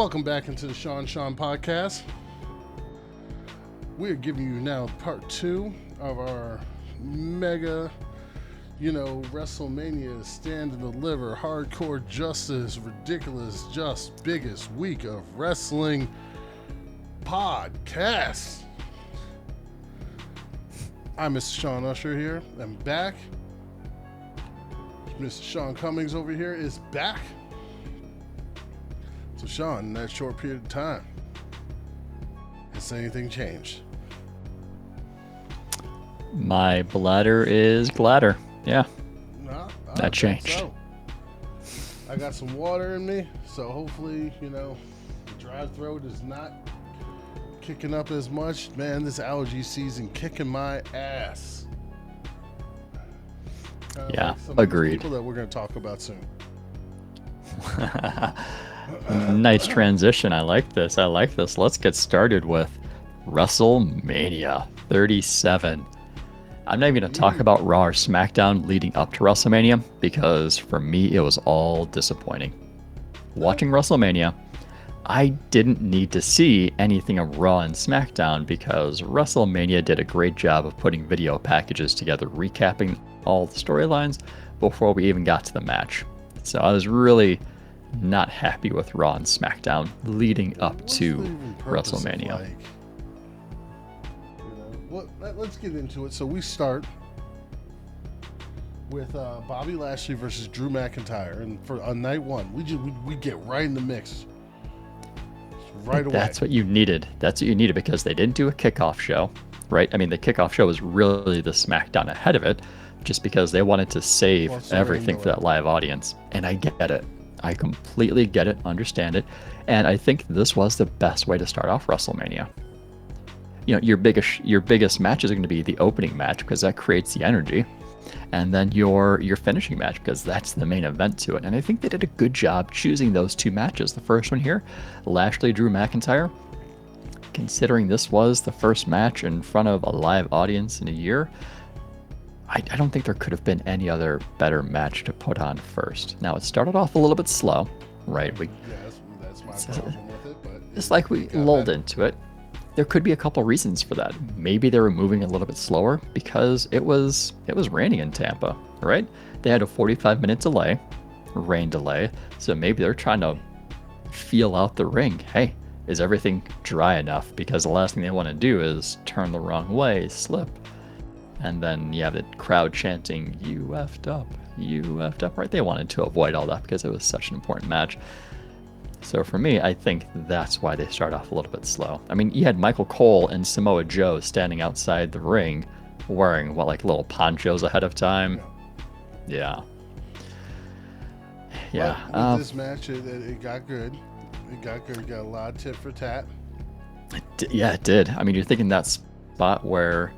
Welcome back into the Sean podcast. We're giving you now part 2 of our mega, WrestleMania stand and deliver, hardcore justice, ridiculous, just biggest week of wrestling podcast. I'm Mr. Sean Usher here. I'm back. Mr. Sean Cummings over here is back. So Sean, in that short period of time, has anything changed? My bladder is gladder. Yeah, No, that changed. So. I got some water in me, so hopefully, the dry throat is not kicking up as much. Man, this allergy season kicking my ass. Yeah, like some agreed. People that we're going to talk about soon. Nice transition. I like this. Let's get started with WrestleMania 37. I'm not even going to talk about Raw or SmackDown leading up to WrestleMania because for me it was all disappointing. Watching WrestleMania, I didn't need to see anything of Raw and SmackDown because WrestleMania did a great job of putting video packages together, recapping all the storylines before we even got to the match. So I was really not happy with Raw and SmackDown leading up to WrestleMania. Let's get into it. So we start with Bobby Lashley versus Drew McIntyre, and on night one, we get right in the mix right away. That's what you needed. Because they didn't do a kickoff show, right? I mean, the kickoff show was really the SmackDown ahead of it, just because they wanted to save everything for that live audience. And I get it. I completely get it, understand it, and I think this was the best way to start off WrestleMania. Your biggest match is going to be the opening match because that creates the energy, and then your finishing match because that's the main event to it. And I think they did a good job choosing those two matches. The first one here, Lashley Drew McIntyre, considering this was the first match in front of a live audience in a year, I don't think there could have been any other better match to put on first. Now, it started off a little bit slow, right? That's my problem with it. But it's like we lulled into it. There could be a couple reasons for that. Maybe they were moving a little bit slower because it was raining in Tampa, right? They had a 45-minute rain delay. So maybe they're trying to feel out the ring. Hey, is everything dry enough? Because the last thing they want to do is turn the wrong way, slip. And then you have the crowd chanting, "You effed up," right? They wanted to avoid all that because it was such an important match. So for me, I think that's why they start off a little bit slow. I mean, you had Michael Cole and Samoa Joe standing outside the ring wearing, little ponchos ahead of time? Yeah. With this match, it got good. It got a lot of tit for tat. It did. I mean, you're thinking that spot where...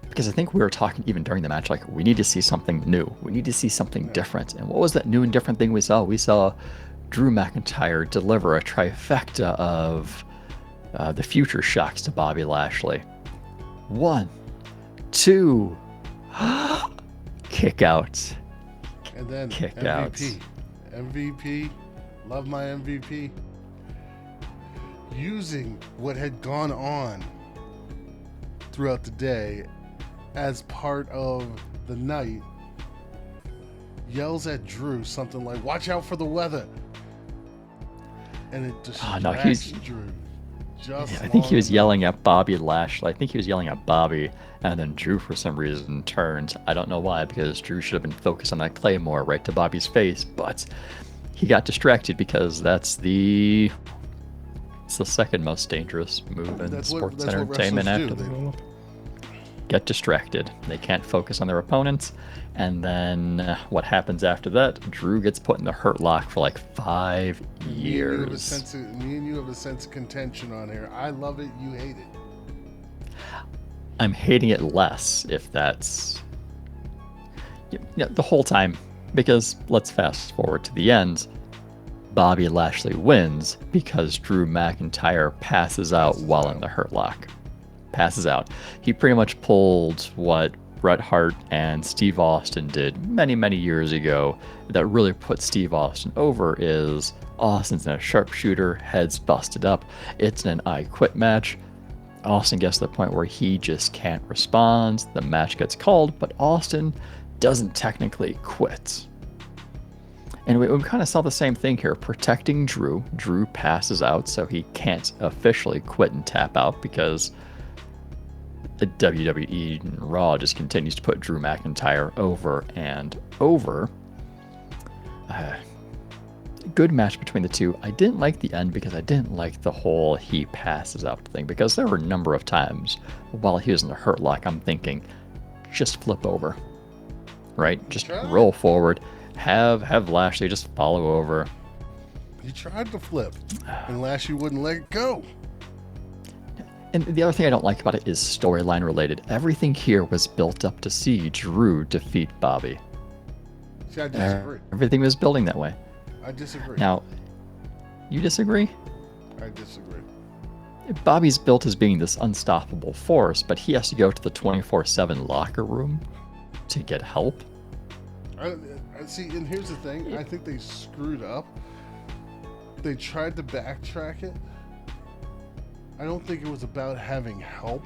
Because I think we were talking even during the match, we need to see something new. We need to see something different. And what was that new and different thing we saw? We saw Drew McIntyre deliver a trifecta of the future shocks to Bobby Lashley. 1, 2, kick out. And then kick MVP, love my MVP. Using what had gone on throughout the day as part of the night, yells at Drew something like, "Watch out for the weather," and it distracts Drew. I think he was yelling at Bobby Lashley. I think he was yelling at Bobby, and then Drew for some reason turned. I don't know why, because Drew should have been focused on that Claymore right to Bobby's face, but he got distracted because it's the second most dangerous move in sports entertainment after the get distracted. They can't focus on their opponents, and then what happens after that? Drew gets put in the Hurt Lock for 5 years. Me and you have a sense of contention on here. I love it, you hate it. I'm hating it less if that's the whole time, because let's fast forward to the end. Bobby Lashley wins because Drew McIntyre passes out while in the Hurt Lock. Passes out. He pretty much pulled Bret Hart and Steve Austin did many, many years ago that really put Steve Austin over is Austin's in a sharpshooter, head's busted up. It's an I quit match. Austin gets to the point where he just can't respond. The match gets called, but Austin doesn't technically quit. And we kind of saw the same thing here, protecting Drew. Drew passes out, so he can't officially quit and tap out because the WWE and Raw just continues to put Drew McIntyre over and over. Good match between the two. I didn't like the end because I didn't like the whole he passes out thing, because there were a number of times while he was in the hurt lock, I'm thinking, just flip over, right? Just roll forward. Have Lashley just follow over. He tried to flip, and Lashley wouldn't let it go. And the other thing I don't like about it is storyline related. Everything here was built up to see Drew defeat Bobby. See, I disagree. Everything was building that way. I disagree. Now, you disagree? I disagree. Bobby's built as being this unstoppable force, but he has to go to the 24/7 locker room to get help. I see, and here's the thing. I think they screwed up. They tried to backtrack it. I don't think it was about having help.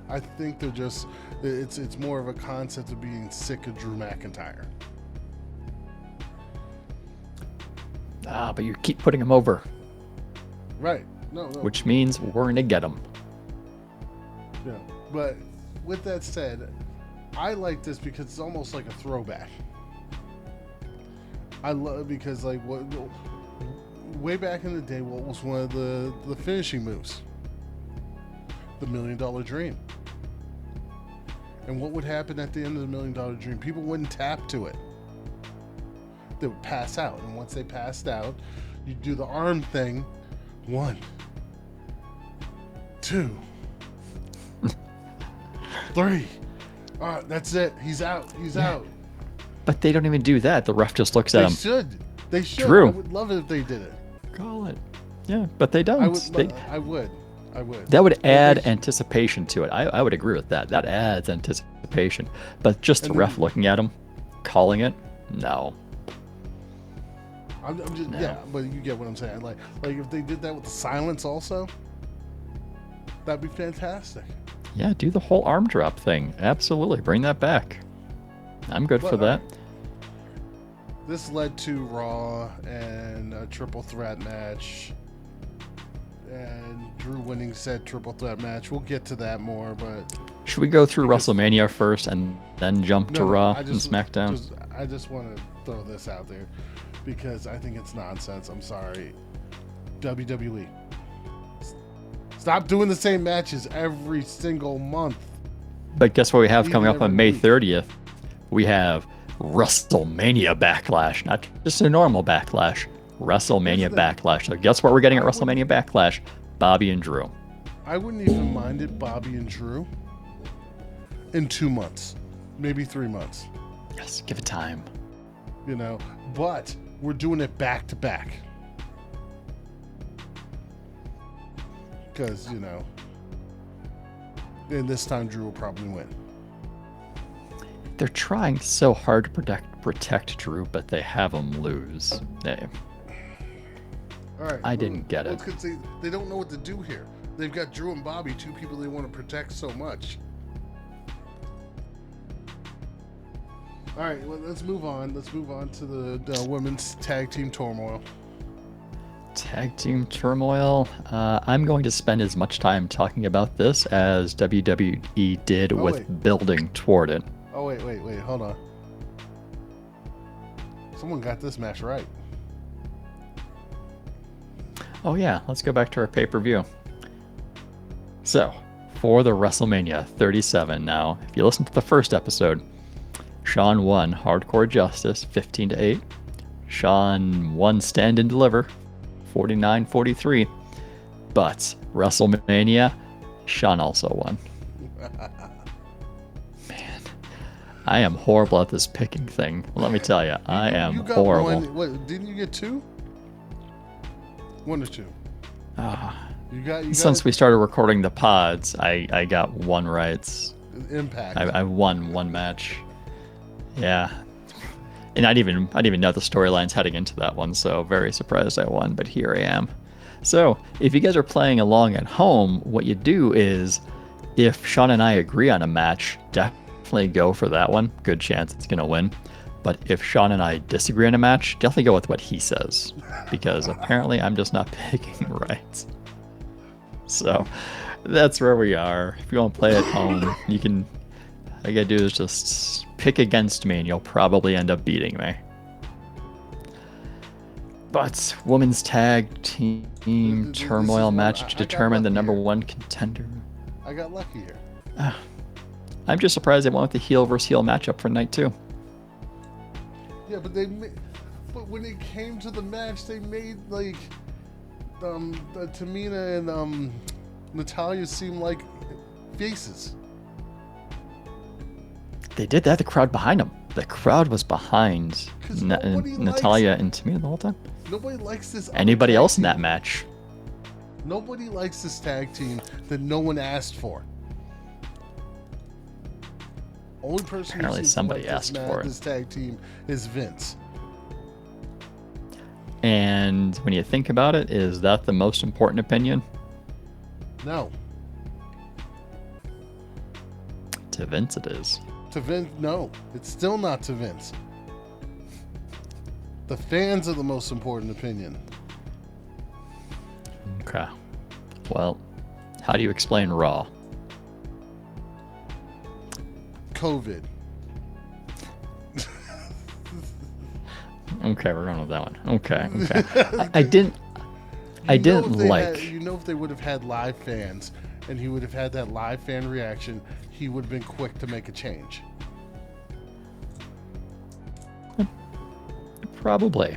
I think they're just, it's more of a concept of being sick of Drew McIntyre. But you keep putting him over. Right. No. Which means we're going to get him. Yeah. But with that said, I like this because it's almost like a throwback. I love it because, like, way back in the day, what was one of the finishing moves? The $1 Million Dream. And what would happen at the end of the $1 Million Dream? People wouldn't tap to it. They would pass out. And once they passed out, you do the arm thing. 1, 2, 3. That's it. He's out. He's out. But they don't even do that. The ref just looks at him. They should. Drew. I would love it if they did it. Call it. Yeah, but they don't. I would. That would add anticipation to it. I would agree with that. That adds anticipation. But just the ref looking at him, calling it, no. I'm just, no. Yeah, but you get what I'm saying. Like if they did that with the silence also, that'd be fantastic. Yeah, do the whole arm drop thing. Absolutely, bring that back. I'm good for that. This led to Raw and a triple threat match, and Drew winning said triple threat match. We'll get to that more, but should we go through WrestleMania first and then jump to Raw and SmackDown? I just want to throw this out there because I think it's nonsense. I'm sorry, WWE. Stop doing the same matches every single month. But guess what we have coming up on May 30th? We have WrestleMania Backlash, not just a normal Backlash. WrestleMania Backlash. So guess what we're getting at WrestleMania Backlash? Bobby and Drew. I wouldn't even mind it, Bobby and Drew, in 2 months, maybe 3 months. Yes, give it time. You know, but we're doing it back to back. Because, you know, and this time Drew will probably win. They're trying so hard to protect Drew, but they have him lose. All right. I didn't get it. Because they don't know what to do here. They've got Drew and Bobby, two people they want to protect so much. All right, well, let's move on. Let's move on to the women's tag team turmoil. Tag team turmoil. I'm going to spend as much time talking about this as WWE did building toward it. Oh, wait, hold on. Someone got this match right. Oh yeah, let's go back to our pay-per-view. So, for the WrestleMania 37 now, if you listen to the first episode, Shawn won Hardcore Justice 15-8. Shawn won Stand and Deliver 49-43. But WrestleMania, Shawn also won. Man, I am horrible at this picking thing. Let me tell you, I am horrible. What, didn't you get 2? 1 or 2? You got since we started recording the pods, I got 1 right. Impact. I won one match. Yeah. And I didn't even know the storylines heading into that one, so very surprised I won, but here I am. So, if you guys are playing along at home, what you do is, if Sean and I agree on a match, definitely go for that one. Good chance it's going to win. But if Sean and I disagree on a match, definitely go with what he says, because apparently I'm just not picking right. So, that's where we are. If you want to play at home, you can... All you gotta do is just pick against me and you'll probably end up beating me. But women's tag team turmoil match to determine the number one contender. I got lucky here. I'm just surprised they went with the heel versus heel matchup for night 2. Yeah, but when it came to the match, they made like Tamina and Natalya seem like faces. They did that. The crowd behind them. The crowd was behind Natalya and Tamina the whole time. Nobody likes this. Anybody else in that match? Nobody likes this tag team that no one asked for. Only person Apparently somebody asked for it. This tag team is Vince. And when you think about it, is that the most important opinion? No. To Vince it is. To Vince, no. It's still not to Vince. The fans are the most important opinion. Okay. Well, how do you explain Raw? COVID. Okay, we're going with that one. Okay. I didn't like... if they would have had live fans and he would have had that live fan reaction, he would have been quick to make a change. Probably.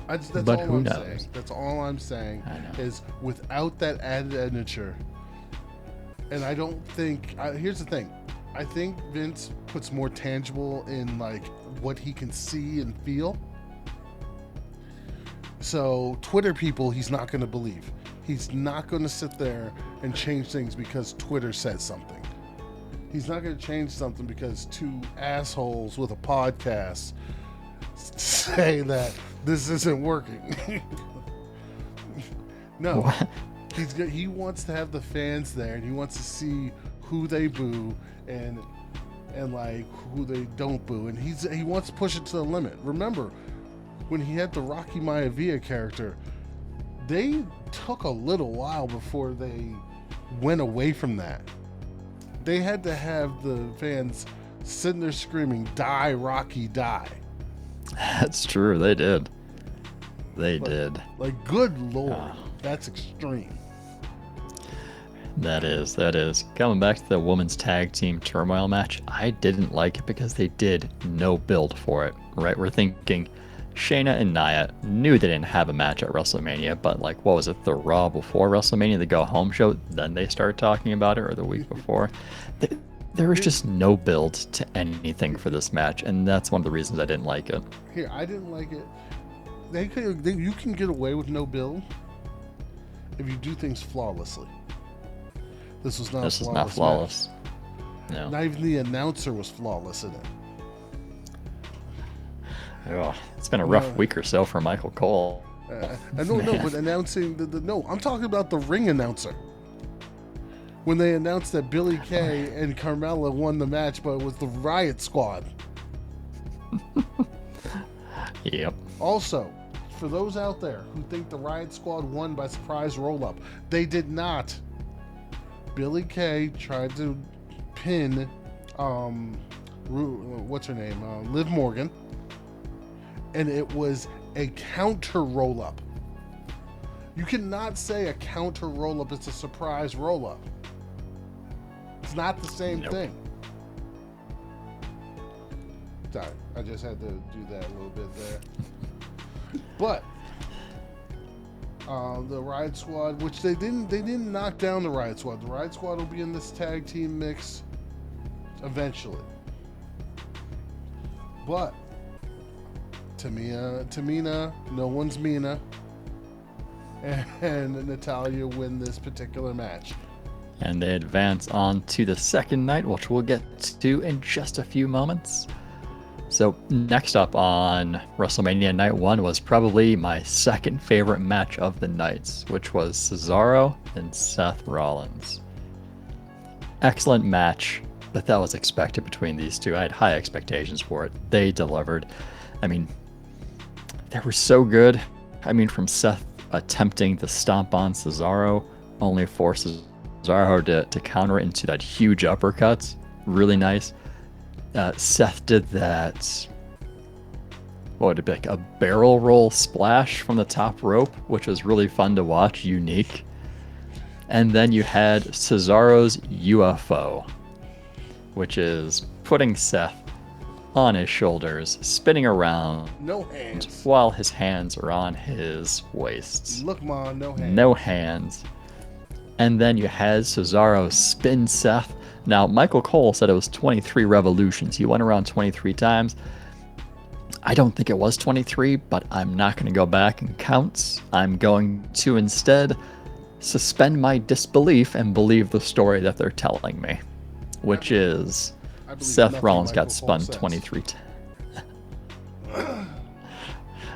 That's but all who I'm knows? saying. That's all I'm saying is without that added adventure. And I don't think... here's the thing. I think Vince puts more tangible in like what he can see and feel. So Twitter people, he's not going to believe. He's not going to sit there and change things because Twitter says something. He's not going to change something because two assholes with a podcast say that this isn't working. No. What? He wants to have the fans there, and he wants to see who they boo and like who they don't boo, and he wants to push it to the limit. Remember when he had the Rocky Maivia character, they took a little while before they went away from that. They had to have the fans sitting there screaming, "Die, Rocky, die." That's true. They did. They did. Like, good Lord, that's extreme. That is. Coming back to the women's tag team turmoil match, I didn't like it because they did no build for it, right? We're thinking Shayna and Nia knew they didn't have a match at WrestleMania, but like, what was it, the Raw before WrestleMania, the go home show, then they started talking about it, or the week before? There was just no build to anything for this match, and that's one of the reasons I didn't like it. Here, I didn't like it. You can get away with no build if you do things flawlessly. This was not flawless. No. Not even the announcer was flawless in it. Oh, it's been a rough week or so for Michael Cole. But announcing no, I'm talking about the ring announcer. When they announced that Billie Kay and Carmella won the match, but it was the Riot Squad. Yep. Also, for those out there who think the Riot Squad won by surprise roll-up, they did not. Billie Kay tried to pin, what's her name, Liv Morgan, and it was a counter roll-up. You cannot say a counter roll-up is a surprise roll-up. It's not the same thing. Sorry, I just had to do that a little bit there. But the Riot Squad, which they didn't knock down the Riot Squad. The Riot Squad will be in this tag team mix eventually. But Tamina, no one's Mina, and Natalya win this particular match. And they advance on to the second night, which we'll get to in just a few moments. So next up on WrestleMania Night 1 was probably my second favorite match of the nights, which was Cesaro and Seth Rollins. Excellent match, but that was expected between these two. I had high expectations for it. They delivered. I mean, they were so good. I mean, from Seth attempting the stomp on Cesaro, only forces Cesaro to counter it into that huge uppercut. Really nice. Seth did that, what would it be, like a barrel roll splash from the top rope, which was really fun to watch, unique. And then you had Cesaro's UFO, which is putting Seth on his shoulders, spinning around, no hands, while his hands are on his waists. Look, man, no hands. No hands. And then you had Cesaro spin Seth. Now, Michael Cole said it was 23 revolutions. He went around 23 times. I don't think it was 23, but I'm not going to go back and count. I'm going to instead suspend my disbelief and believe the story that they're telling me, which is Seth Rollins got spun 23 times.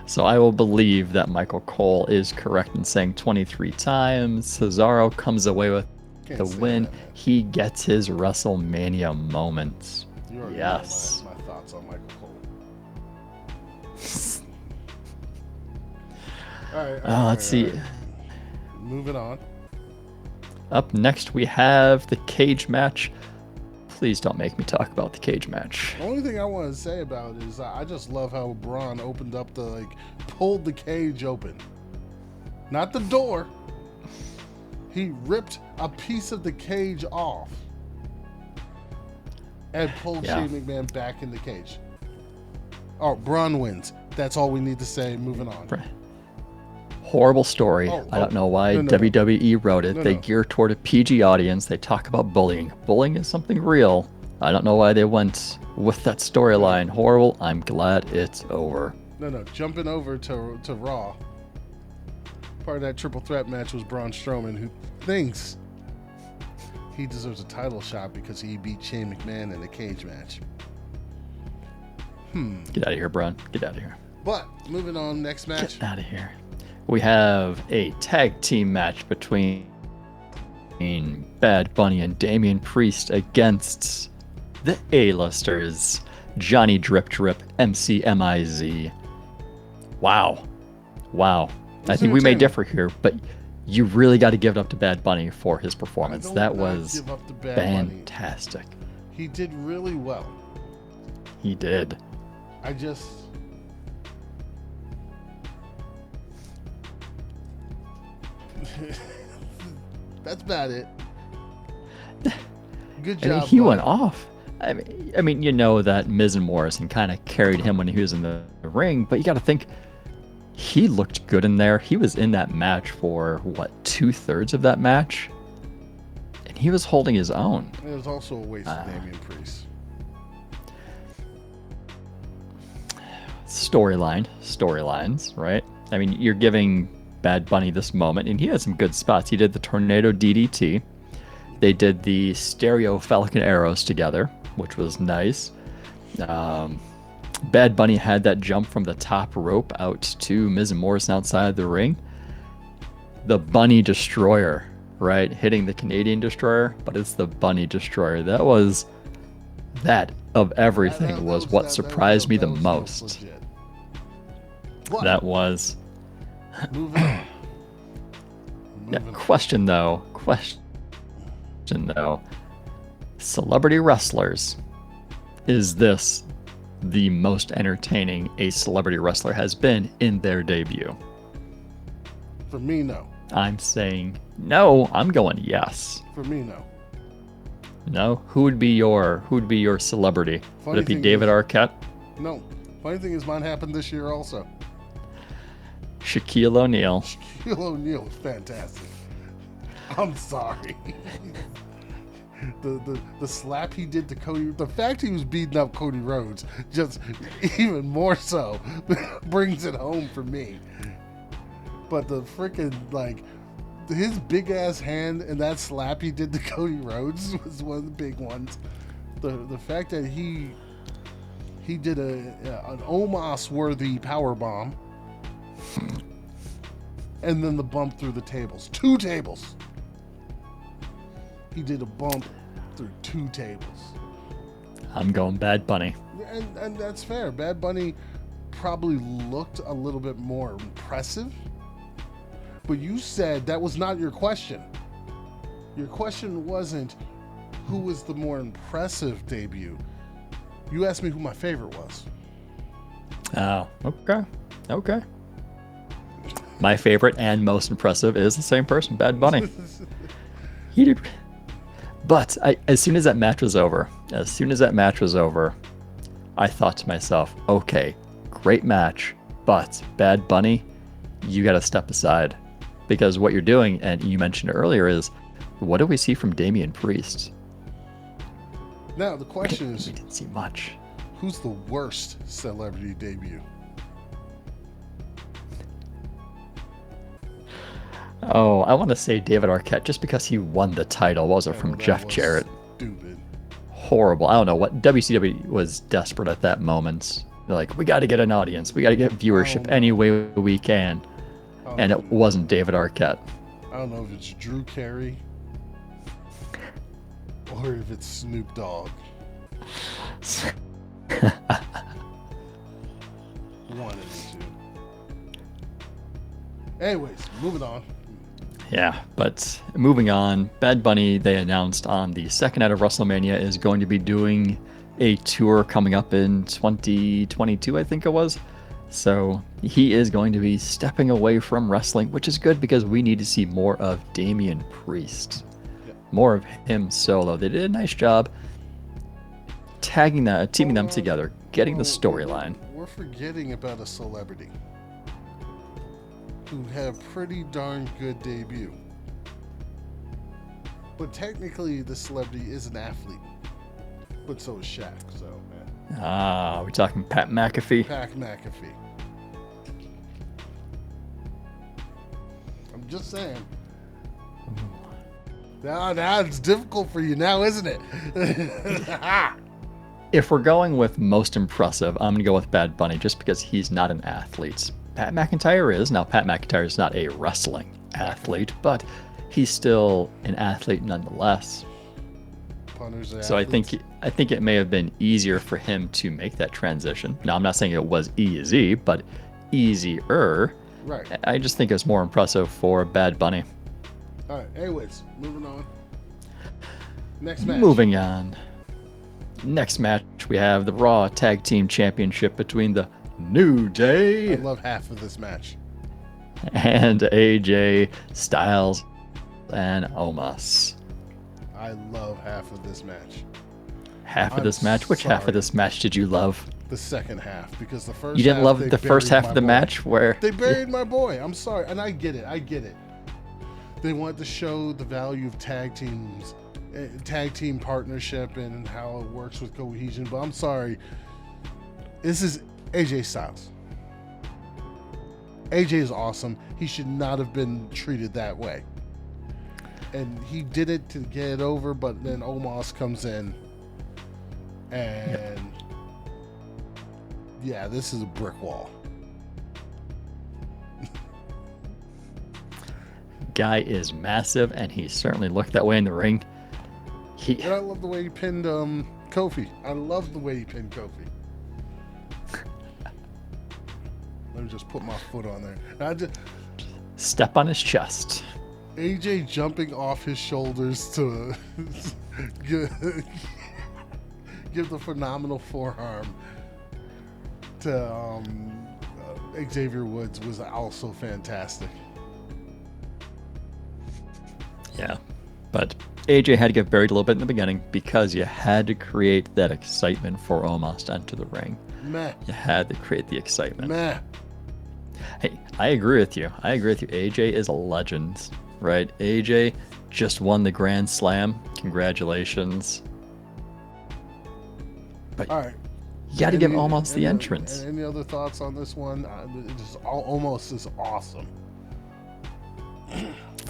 So I will believe that Michael Cole is correct in saying 23 times. Cesaro comes away with the win. He gets his WrestleMania moment. Yes. My thoughts on Michael Cole. All right. Let's see. Moving on. Up next, we have the cage match. Please don't make me talk about the cage match. The only thing I want to say about it is I just love how Braun opened up pulled the cage open. Not the door. He ripped a piece of the cage off and pulled Shane McMahon back in the cage. Oh, Braun wins. That's all we need to say. Moving on. Horrible story. I don't know why WWE wrote it. They gear toward a PG audience. They talk about bullying. Bullying is something real. I don't know why they went with that storyline. Horrible. I'm glad it's over. No. Jumping over to Raw. Part of that triple threat match was Braun Strowman, who thinks he deserves a title shot because he beat Shane McMahon in a cage match. Get out of here, Braun. Get out of here. But moving on, next match. Get out of here. We have a tag team match between Bad Bunny and Damian Priest against the A-listers, Johnny Drip Drip, MCMIZ. Wow. I think we may differ here, but you really got to give it up to Bad Bunny for his performance. That was fantastic. He did really well. He did. That's about it. Good job. I mean, he went off. I mean, you know that Miz and Morrison kind of carried him when he was in the ring, but you got to think he looked good in there. He was in that match for what, 2/3 of that match, and he was holding his own. It was also a waste of Damian Priest. Storylines, right? I mean, you're giving Bad Bunny this moment, and he had some good spots. He did the Tornado DDT. They did the Stereo Falcon Arrows together, which was nice. Bad Bunny had that jump from the top rope out to Miz and Morrison outside the ring. The Bunny Destroyer, right? Hitting the Canadian Destroyer, but it's the Bunny Destroyer. That of everything was what surprised me the most. That was... Moving on. Question though. Celebrity wrestlers. Is this the most entertaining a celebrity wrestler has been in their debut? For me, no. I'm saying no. I'm going yes. For me, no. No? Who would be your celebrity? Would it be David Arquette? No. Funny thing is, mine happened this year also. Shaquille O'Neal. Shaquille O'Neal was fantastic. I'm sorry. The slap he did to Cody, the fact he was beating up Cody Rhodes, just even more so brings it home for me. But the freaking his big ass hand and that slap he did to Cody Rhodes was one of the big ones. The fact that he did an Omos worthy power bomb, and then the bump through the tables, 2 tables. He did a bump through 2 tables. I'm going Bad Bunny. And that's fair. Bad Bunny probably looked a little bit more impressive. But you said that was not your question. Your question wasn't who was the more impressive debut. You asked me who my favorite was. Oh, okay. Okay. My favorite and most impressive is the same person, Bad Bunny. He did. But as soon as that match was over, I thought to myself, okay, great match, but Bad Bunny, you got to step aside. Because what you're doing, and you mentioned earlier, is what do we see from Damian Priest? Now, the question is, we didn't see much. Who's the worst celebrity debut? Oh, I want to say David Arquette just because he won the title. What was it from Jeff Jarrett? Stupid. Horrible. I don't know what WCW was desperate at that moment. They're like, we got to get an audience. We got to get viewership any way we can. And it wasn't David Arquette. I don't know if it's Drew Carey or if it's Snoop Dogg. One of the 2. Anyways, moving on. Yeah, but moving on, Bad Bunny, they announced on the second night of WrestleMania, is going to be doing a tour coming up in 2022, I think it was. So he is going to be stepping away from wrestling, which is good because we need to see more of Damian Priest. Yep. More of him solo. They did a nice job teaming them together, getting the storyline. We're forgetting about a celebrity who had a pretty darn good debut. But technically, the celebrity is an athlete. But so is Shaq, so, man. Ah, we're talking Pat McAfee. Pat McAfee. I'm just saying. Now it's difficult for you now, isn't it? If we're going with most impressive, I'm going to go with Bad Bunny just because he's not an athlete. Pat McIntyre is. Now, Pat McIntyre is not a wrestling athlete, but he's still an athlete nonetheless. So I think it may have been easier for him to make that transition. Now, I'm not saying it was easy, but easier. Right. I just think it's more impressive for Bad Bunny. All right. Anyways, moving on. Next match. Moving on. Next match, we have the Raw Tag Team Championship between the New Day. I love half of this match. And AJ Styles and Omos. I love half of this match. Half of this match? Which half of this match did you love? The second half, because the first. You didn't love the first half of the match where they buried my boy. I'm sorry, and I get it. They want to show the value of tag teams, tag team partnership, and how it works with cohesion. But I'm sorry, this is AJ Styles. AJ is awesome. He should not have been treated that way. And he did it to get it over, but then Omos comes in, and yeah, this is a brick wall. Guy is massive, and he certainly looked that way in the ring. And I love the way he pinned Kofi. Let me just put my foot on there. Step on his chest. AJ jumping off his shoulders to give the phenomenal forearm to Xavier Woods was also fantastic. Yeah, but AJ had to get buried a little bit in the beginning because you had to create that excitement for Omos to enter the ring. Meh. You had to create the excitement. Meh. Hey, I agree with you. AJ is a legend, right? AJ just won the Grand Slam. Congratulations. But all right. You got to give Omos the entrance. Any other thoughts on this one? Almost is awesome.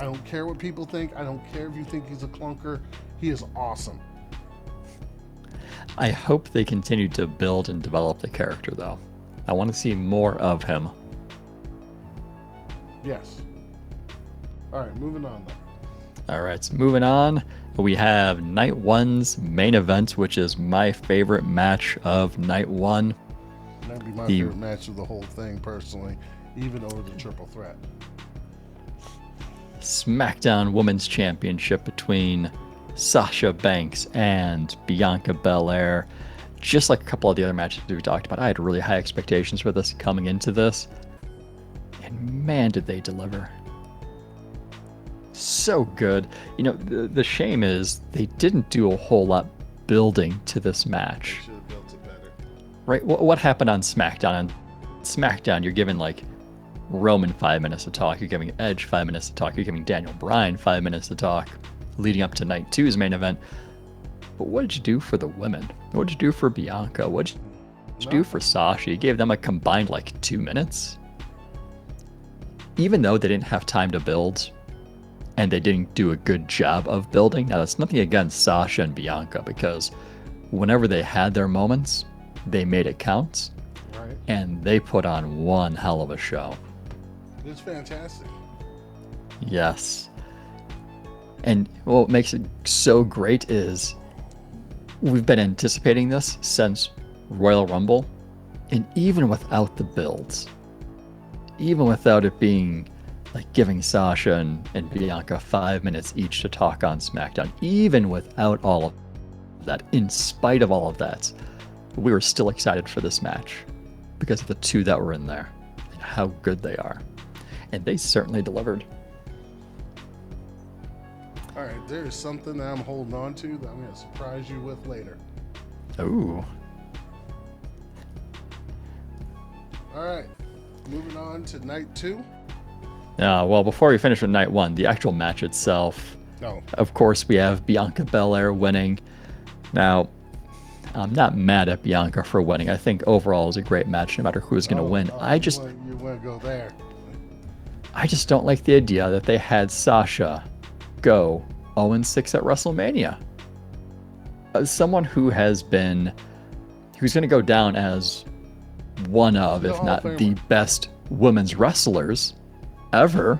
I don't care what people think. I don't care if you think he's a clunker. He is awesome. I hope they continue to build and develop the character, though. I want to see more of him. Yes. All right, moving on then. All right, so moving on, we have Night 1's main event, which is my favorite match of Night 1. That'd be my favorite match of the whole thing, personally, even over the triple threat. Smackdown Women's Championship between Sasha Banks and Bianca Belair. Just like a couple of the other matches we talked about, I had really high expectations for this coming into this. And man, did they deliver. So good. You know, the shame is they didn't do a whole lot building to this match. They should have built it better. Right? What happened on SmackDown? On SmackDown, you're giving like Roman 5 minutes to talk. You're giving Edge 5 minutes to talk. You're giving Daniel Bryan 5 minutes to talk, leading up to Night 2's main event. But what did you do for the women? What did you do for Bianca? What did you do for Sasha? You gave them a combined like 2 minutes. Even though they didn't have time to build, and they didn't do a good job of building. Now, that's nothing against Sasha and Bianca, because whenever they had their moments, they made it count. Right. And they put on one hell of a show. It's fantastic. Yes. And what makes it so great is we've been anticipating this since Royal Rumble, and even without the builds, even without it being like giving Sasha and Bianca 5 minutes each to talk on SmackDown, even without all of that, in spite of all of that, we were still excited for this match because of the two that were in there and how good they are. And they certainly delivered. All right, there is something that I'm holding on to that I'm going to surprise you with later. Ooh. All right, moving on to Night 2. Well, before we finish with Night 1, the actual match itself, of course, we have Bianca Belair winning. Now, I'm not mad at Bianca for winning. I think overall it was a great match, no matter who's going to win. You want to go there. I just don't like the idea that they had Sasha go 0-6 at WrestleMania. As someone who's going to go down as one of, if not the best women's wrestlers ever,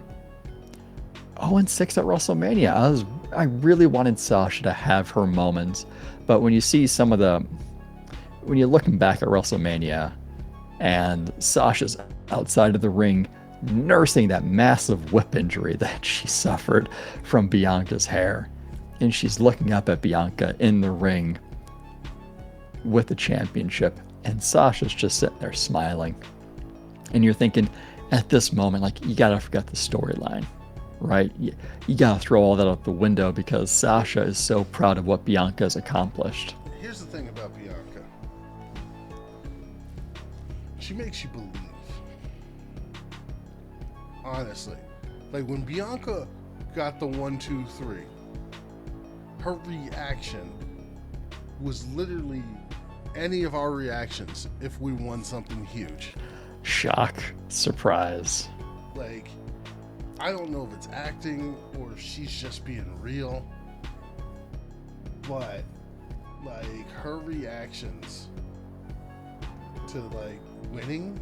0-6 at WrestleMania. I really wanted Sasha to have her moments, but when you see when you're looking back at WrestleMania and Sasha's outside of the ring nursing that massive whip injury that she suffered from Bianca's hair, and she's looking up at Bianca in the ring with the championship, and Sasha's just sitting there smiling, and you're thinking, at this moment, like, you gotta forget the storyline, right? You gotta throw all that out the window because Sasha is so proud of what Bianca has accomplished. Here's the thing about Bianca. She makes you believe. Honestly. Like, when Bianca got the 1, 2, 3, her reaction was literally any of our reactions if we won something huge. Shock, surprise. Like, I don't know if it's acting or if she's just being real, but like, her reactions to like winning,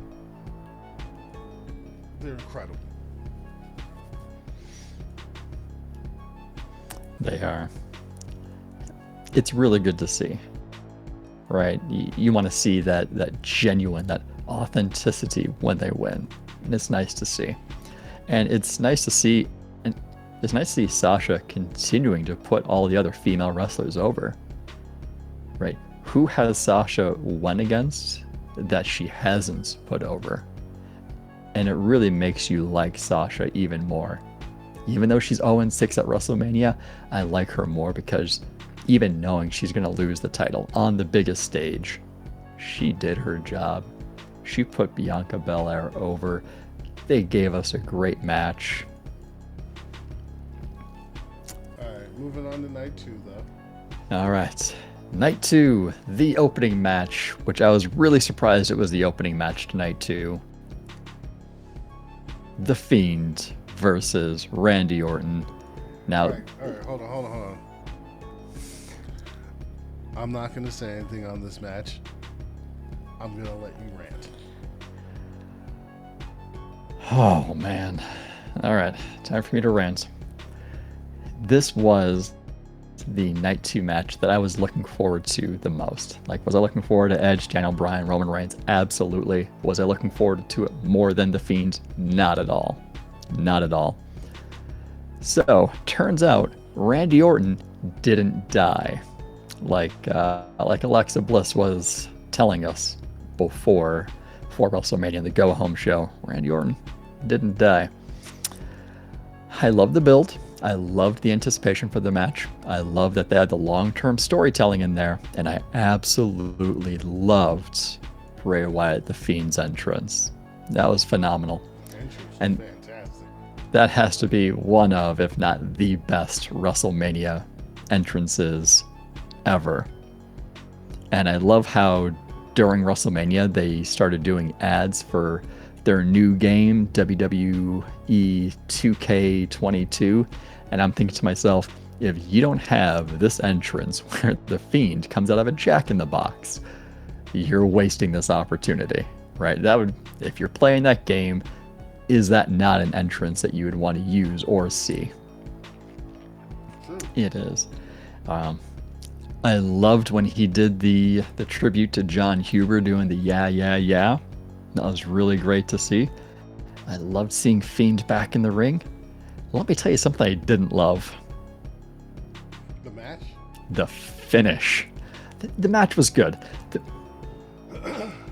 they're incredible. They are. It's really good to see, right? You want to see that genuine, that authenticity when they win, and it's nice to see. And it's nice to see Sasha continuing to put all the other female wrestlers over, right? Who has Sasha won against that she hasn't put over? And it really makes you like Sasha even more. Even though she's 0-6 at WrestleMania, I like her more because even knowing she's going to lose the title on the biggest stage, she did her job. She put Bianca Belair over. They gave us a great match. All right, moving on to Night 2, though. All right. Night 2, the opening match, which I was really surprised it was the opening match to Night 2. The Fiend, versus Randy Orton. Now, all right, hold on. I'm not going to say anything on this match. I'm going to let you rant. Oh, man. All right, time for me to rant. This was the night 2 match that I was looking forward to the most. Like, was I looking forward to Edge, Daniel Bryan, Roman Reigns? Absolutely. Was I looking forward to it more than The Fiend? Not at all. Not at all. So, turns out, Randy Orton didn't die. Like Alexa Bliss was telling us before WrestleMania, the go-home show. Randy Orton didn't die. I love the build. I loved the anticipation for the match. I love that they had the long-term storytelling in there, and I absolutely loved Bray Wyatt, the Fiend's entrance. That was phenomenal. And fantastic. That has to be one of, if not the best WrestleMania entrances ever. And I love how during WrestleMania they started doing ads for their new game, WWE 2K22. And I'm thinking to myself, if you don't have this entrance where the Fiend comes out of a Jack-in-the-Box, you're wasting this opportunity, right? That would, if you're playing that game, is that not an entrance that you would want to use or see? True. It is. I loved when he did the tribute to John Huber doing the yeah, yeah, yeah. That was really great to see. I loved seeing Fiend back in the ring. Let me tell you something I didn't love. The match? The finish. The match was good.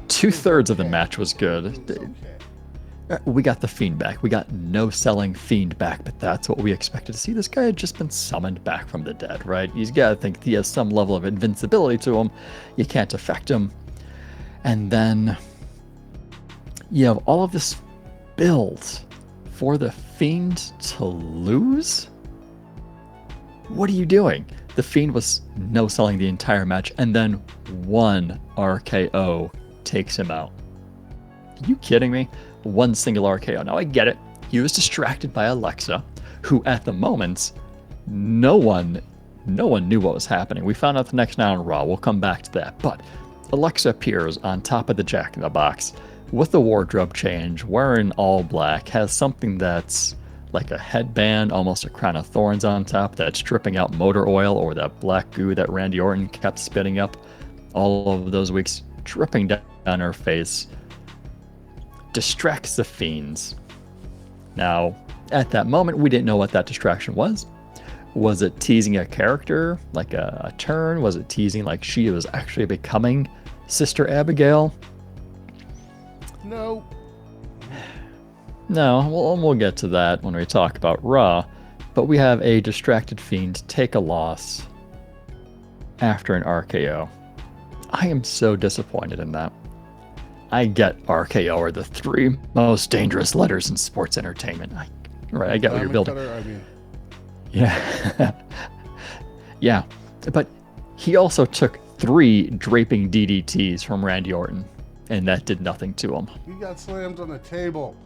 2/3 of the match was good. Okay. We got the Fiend back. We got no selling Fiend back, but that's what we expected to see. This guy had just been summoned back from the dead, right? He's got to think he has some level of invincibility to him. You can't affect him. And then you have all of this build for the Fiend to lose? What are you doing? The Fiend was no selling the entire match, and then one RKO takes him out. Are you kidding me? One single RKO. Now I get it. He was distracted by Alexa, who at the moment, no one knew what was happening. We found out the next night on Raw. We'll come back to that. But Alexa appears on top of the Jack-in-the-Box with a wardrobe change, wearing all black, has something that's like a headband, almost a crown of thorns on top, that's dripping out motor oil or that black goo that Randy Orton kept spitting up all of those weeks, dripping down her face. Distracts the Fiends. Now, at that moment, we didn't know what that distraction was. Was it teasing a character, like a turn? Was it teasing like she was actually becoming Sister Abigail? No. No, we'll get to that when we talk about Raw. But we have a distracted Fiend take a loss after an RKO. I am so disappointed in that. I get RKO are the 3 most dangerous letters in sports entertainment. I get what you're building. Yeah. Yeah. But he also took 3 draping DDTs from Randy Orton, and that did nothing to him. He got slammed on the table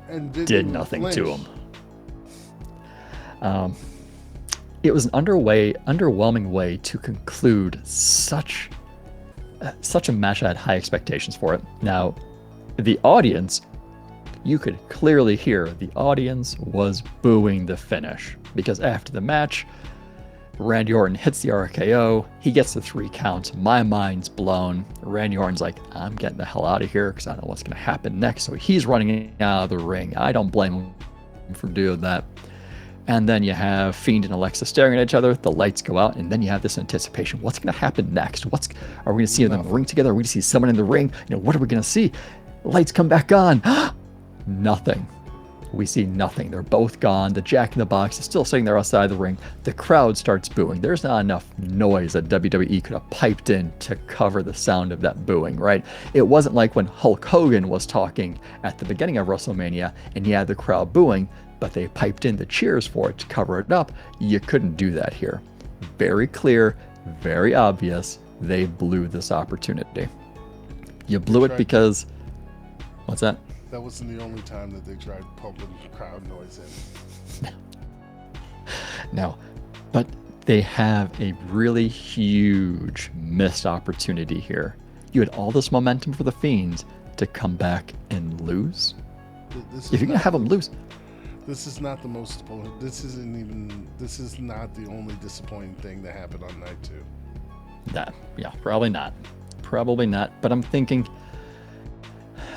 and did nothing to him. It was an underwhelming way to conclude such a match. I had high expectations for it. Now, the audience, you could clearly hear the audience was booing the finish, because after the match, Randy Orton hits the RKO. He gets the 3 count. My mind's blown. Randy Orton's like, I'm getting the hell out of here because I don't know what's going to happen next. So he's running out of the ring. I don't blame him for doing that. And then you have Fiend and Alexa staring at each other. The lights go out, and then you have this anticipation. What's going to happen next? Are we going to see them ring together? Are we going to see someone in the ring? What are we going to see? Lights come back on. Nothing. We see nothing. They're both gone. The Jack-in-the-Box is still sitting there outside the ring. The crowd starts booing. There's not enough noise that WWE could have piped in to cover the sound of that booing, right? It wasn't like when Hulk Hogan was talking at the beginning of WrestleMania and he had the crowd booing, but they piped in the cheers for it to cover it up. You couldn't do that here. Very clear, very obvious. They blew this opportunity. You blew it because... What's that? That wasn't the only time that they tried pumping crowd noise in. No, but they have a really huge missed opportunity here. You had all this momentum for the Fiend to come back and lose. If you're gonna have them lose, this is not the most. This is not the only disappointing thing that happened on night 2. Yeah, probably not. Probably not. But I'm thinking.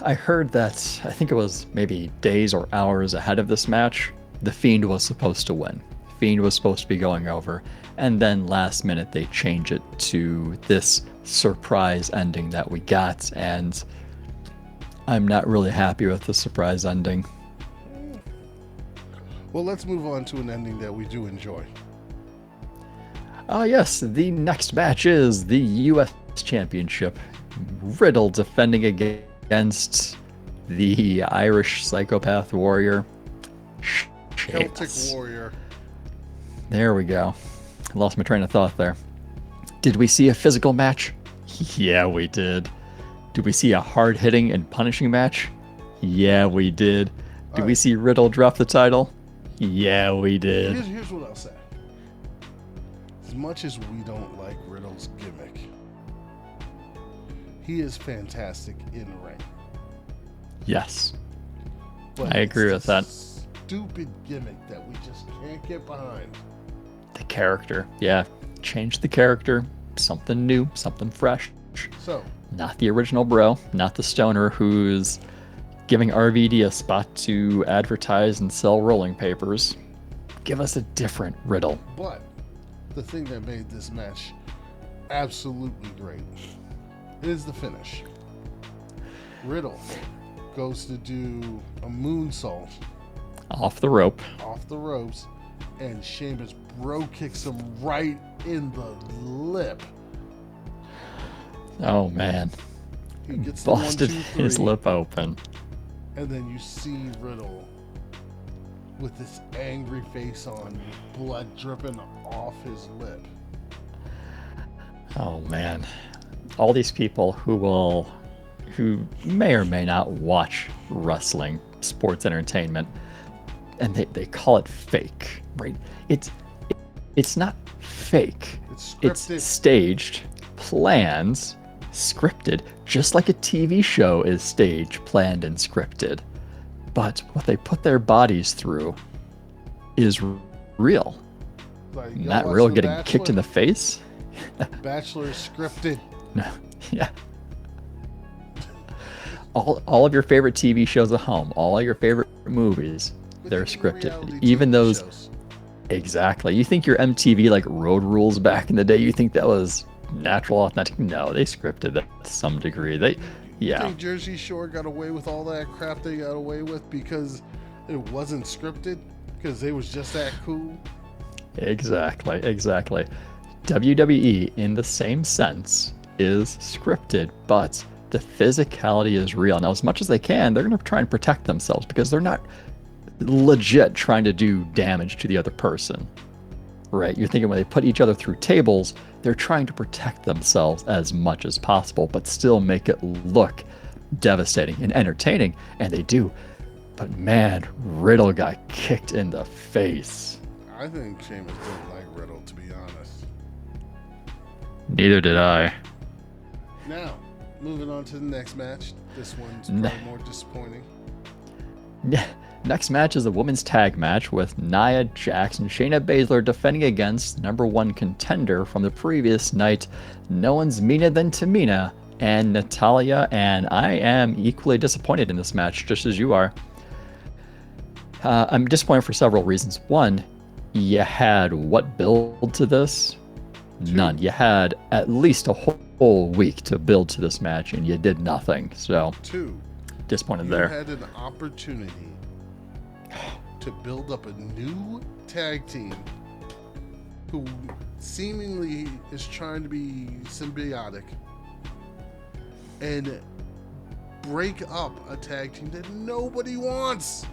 I heard that I think it was maybe days or hours ahead of this match, the Fiend was supposed to win. Fiend was supposed to be going over, and then last minute they change it to this surprise ending that we got, and I'm not really happy with the surprise ending. Well, let's move on to an ending that we do enjoy. Yes, the next match is the U.S. Championship. Riddle defending against the Irish Psychopath Warrior. Celtic Warrior. There we go. I lost my train of thought there. Did we see a physical match? Yeah, we did. Did we see a hard-hitting and punishing match? Yeah, we did. Did we see Riddle drop the title? Yeah, we did. Here's what I'll say. As much as we don't like Riddle's gimmick, he is fantastic in the ring. Yes. But I agree with that. Stupid gimmick that we just can't get behind. The character. Yeah. Change the character. Something new. Something fresh. So. Not the original bro. Not the stoner who's giving RVD a spot to advertise and sell rolling papers. Give us a different Riddle. But the thing that made this match absolutely great is the finish. Riddle goes to do a moonsault off the ropes, and Sheamus bro kicks him right in the lip. Oh man, he gets busted the 1, 2, 3, his lip open, and then you see Riddle with this angry face on, with blood dripping off his lip. Oh man, all these people who may or may not watch wrestling, sports entertainment, and they call it fake, right? It's not fake. It's scripted. It's staged, planned, scripted, just like a TV show is staged, planned, and scripted. But what they put their bodies through is real. Like, not real getting Bachelor? Kicked in the face. Bachelor is scripted. No, yeah. All of your favorite TV shows at home, all of your favorite movies, they're scripted. Even those shows. Exactly. You think your MTV like Road Rules back in the day, you think that was natural, authentic? No, they scripted that to some degree. You think Jersey Shore got away with all that crap they got away with because it wasn't scripted? Because they was just that cool? Exactly. WWE, in the same sense, is scripted, but the physicality is real. Now, as much as they can, they're going to try and protect themselves because they're not legit trying to do damage to the other person, right? You're thinking when they put each other through tables, they're trying to protect themselves as much as possible, but still make it look devastating and entertaining, and they do. But man, Riddle got kicked in the face. I think Sheamus didn't like Riddle, to be honest. Neither did I. Now, moving on to the next match. This one's probably more disappointing. Next match is a women's tag match with Nia Jax and Shayna Baszler defending against #1 contender from the previous night, No One's Meaner Than Tamina, and Natalya. And I am equally disappointed in this match, just as you are. I'm disappointed for several reasons. One, you had what build to this? None. You had at least a whole week to build to this match, and you did nothing. So, disappointed there. You had an opportunity to build up a new tag team who seemingly is trying to be symbiotic and break up a tag team that nobody wants.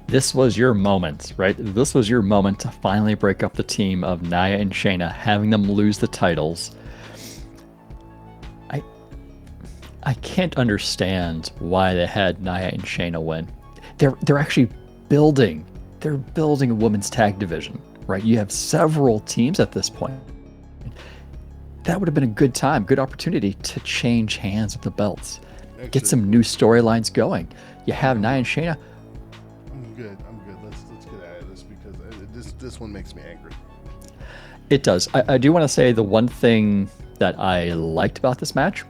This was your moment, right? This was your moment to finally break up the team of Nia and Shayna, having them lose the titles. I can't understand why they had Nia and Shayna win. They're actually building. They're building a women's tag division, right? You have several teams at this point. That would have been a good time, good opportunity to change hands with the belts. Actually, get some new storylines going. You have Nia and Shayna. I'm good. Let's get out of this because this one makes me angry. It does. I do want to say the one thing that I liked about this match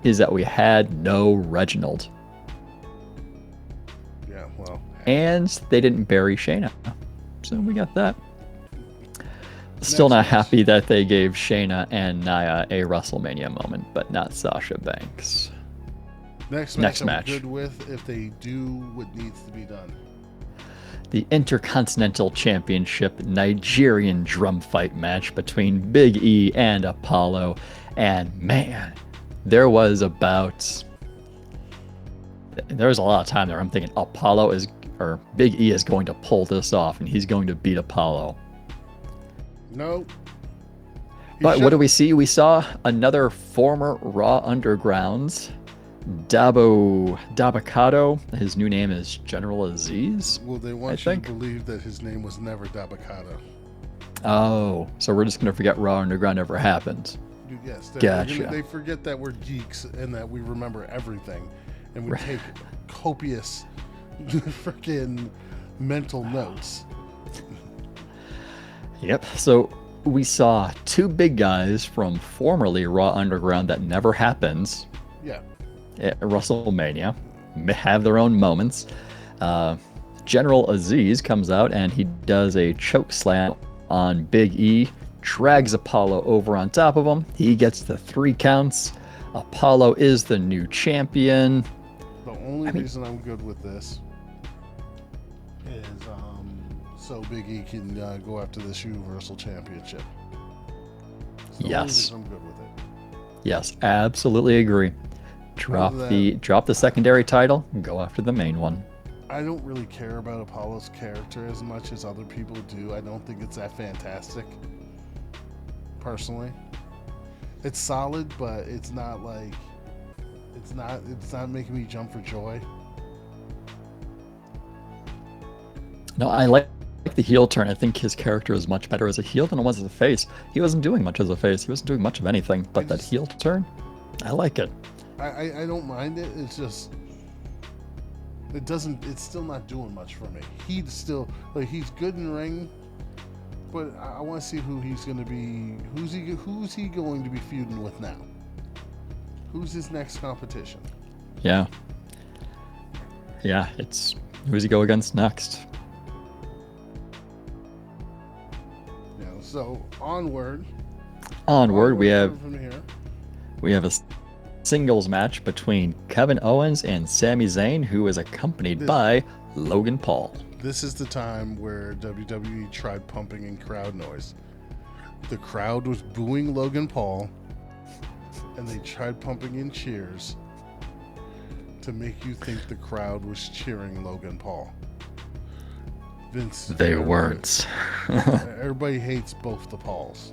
is that we had no Reginald. Yeah, well. And they didn't bury Shayna. So we got that. Still not happy that they gave Shayna and Nia a WrestleMania moment, but not Sasha Banks. Next match I'm good with if they do what needs to be done. The Intercontinental Championship Nigerian drum fight match between Big E and Apollo. And man, there was a lot of time there. I'm thinking Big E is going to pull this off and he's going to beat Apollo. No. But what do we see? We saw another former Raw Undergrounds, Dabakato. His new name is General Aziz. Well, they want you to believe that his name was never Dabakato. Oh, so we're just going to forget Raw Underground ever happened. Yes. Gotcha. They forget that we're geeks and that we remember everything. And we take copious freaking mental notes. Yep. So we saw two big guys from formerly Raw Underground that never happens. Yeah. At WrestleMania have their own moments. General Aziz comes out and he does a choke slam on Big E, drags Apollo over on top of him. He gets the 3 counts. Apollo is the new champion. The only reason I'm good with this is so Big E can go after this Universal Championship. Yes. I'm good with it. Yes, absolutely agree. Drop the secondary title and go after the main one. I don't really care about Apollo's character as much as other people do. I don't think it's that fantastic. Personally. It's solid, but it's not like it's not making me jump for joy. No, I like the heel turn. I think his character is much better as a heel than it was as a face. He wasn't doing much as a face. He wasn't doing much of anything, but that heel turn, I like it. I don't mind it. It's just it's still not doing much for me. He's still he's good in ring, but I want to see who he's going to be. Who's he going to be feuding with now? Who's his next competition? Yeah. It's who's he go against next? So onward, we have a singles match between Kevin Owens and Sami Zayn, who is accompanied by Logan Paul. This is the time where WWE tried pumping in crowd noise. The crowd was booing Logan Paul, and they tried pumping in cheers to make you think the crowd was cheering Logan Paul. Vince, they weren't. Everybody hates both the Pauls.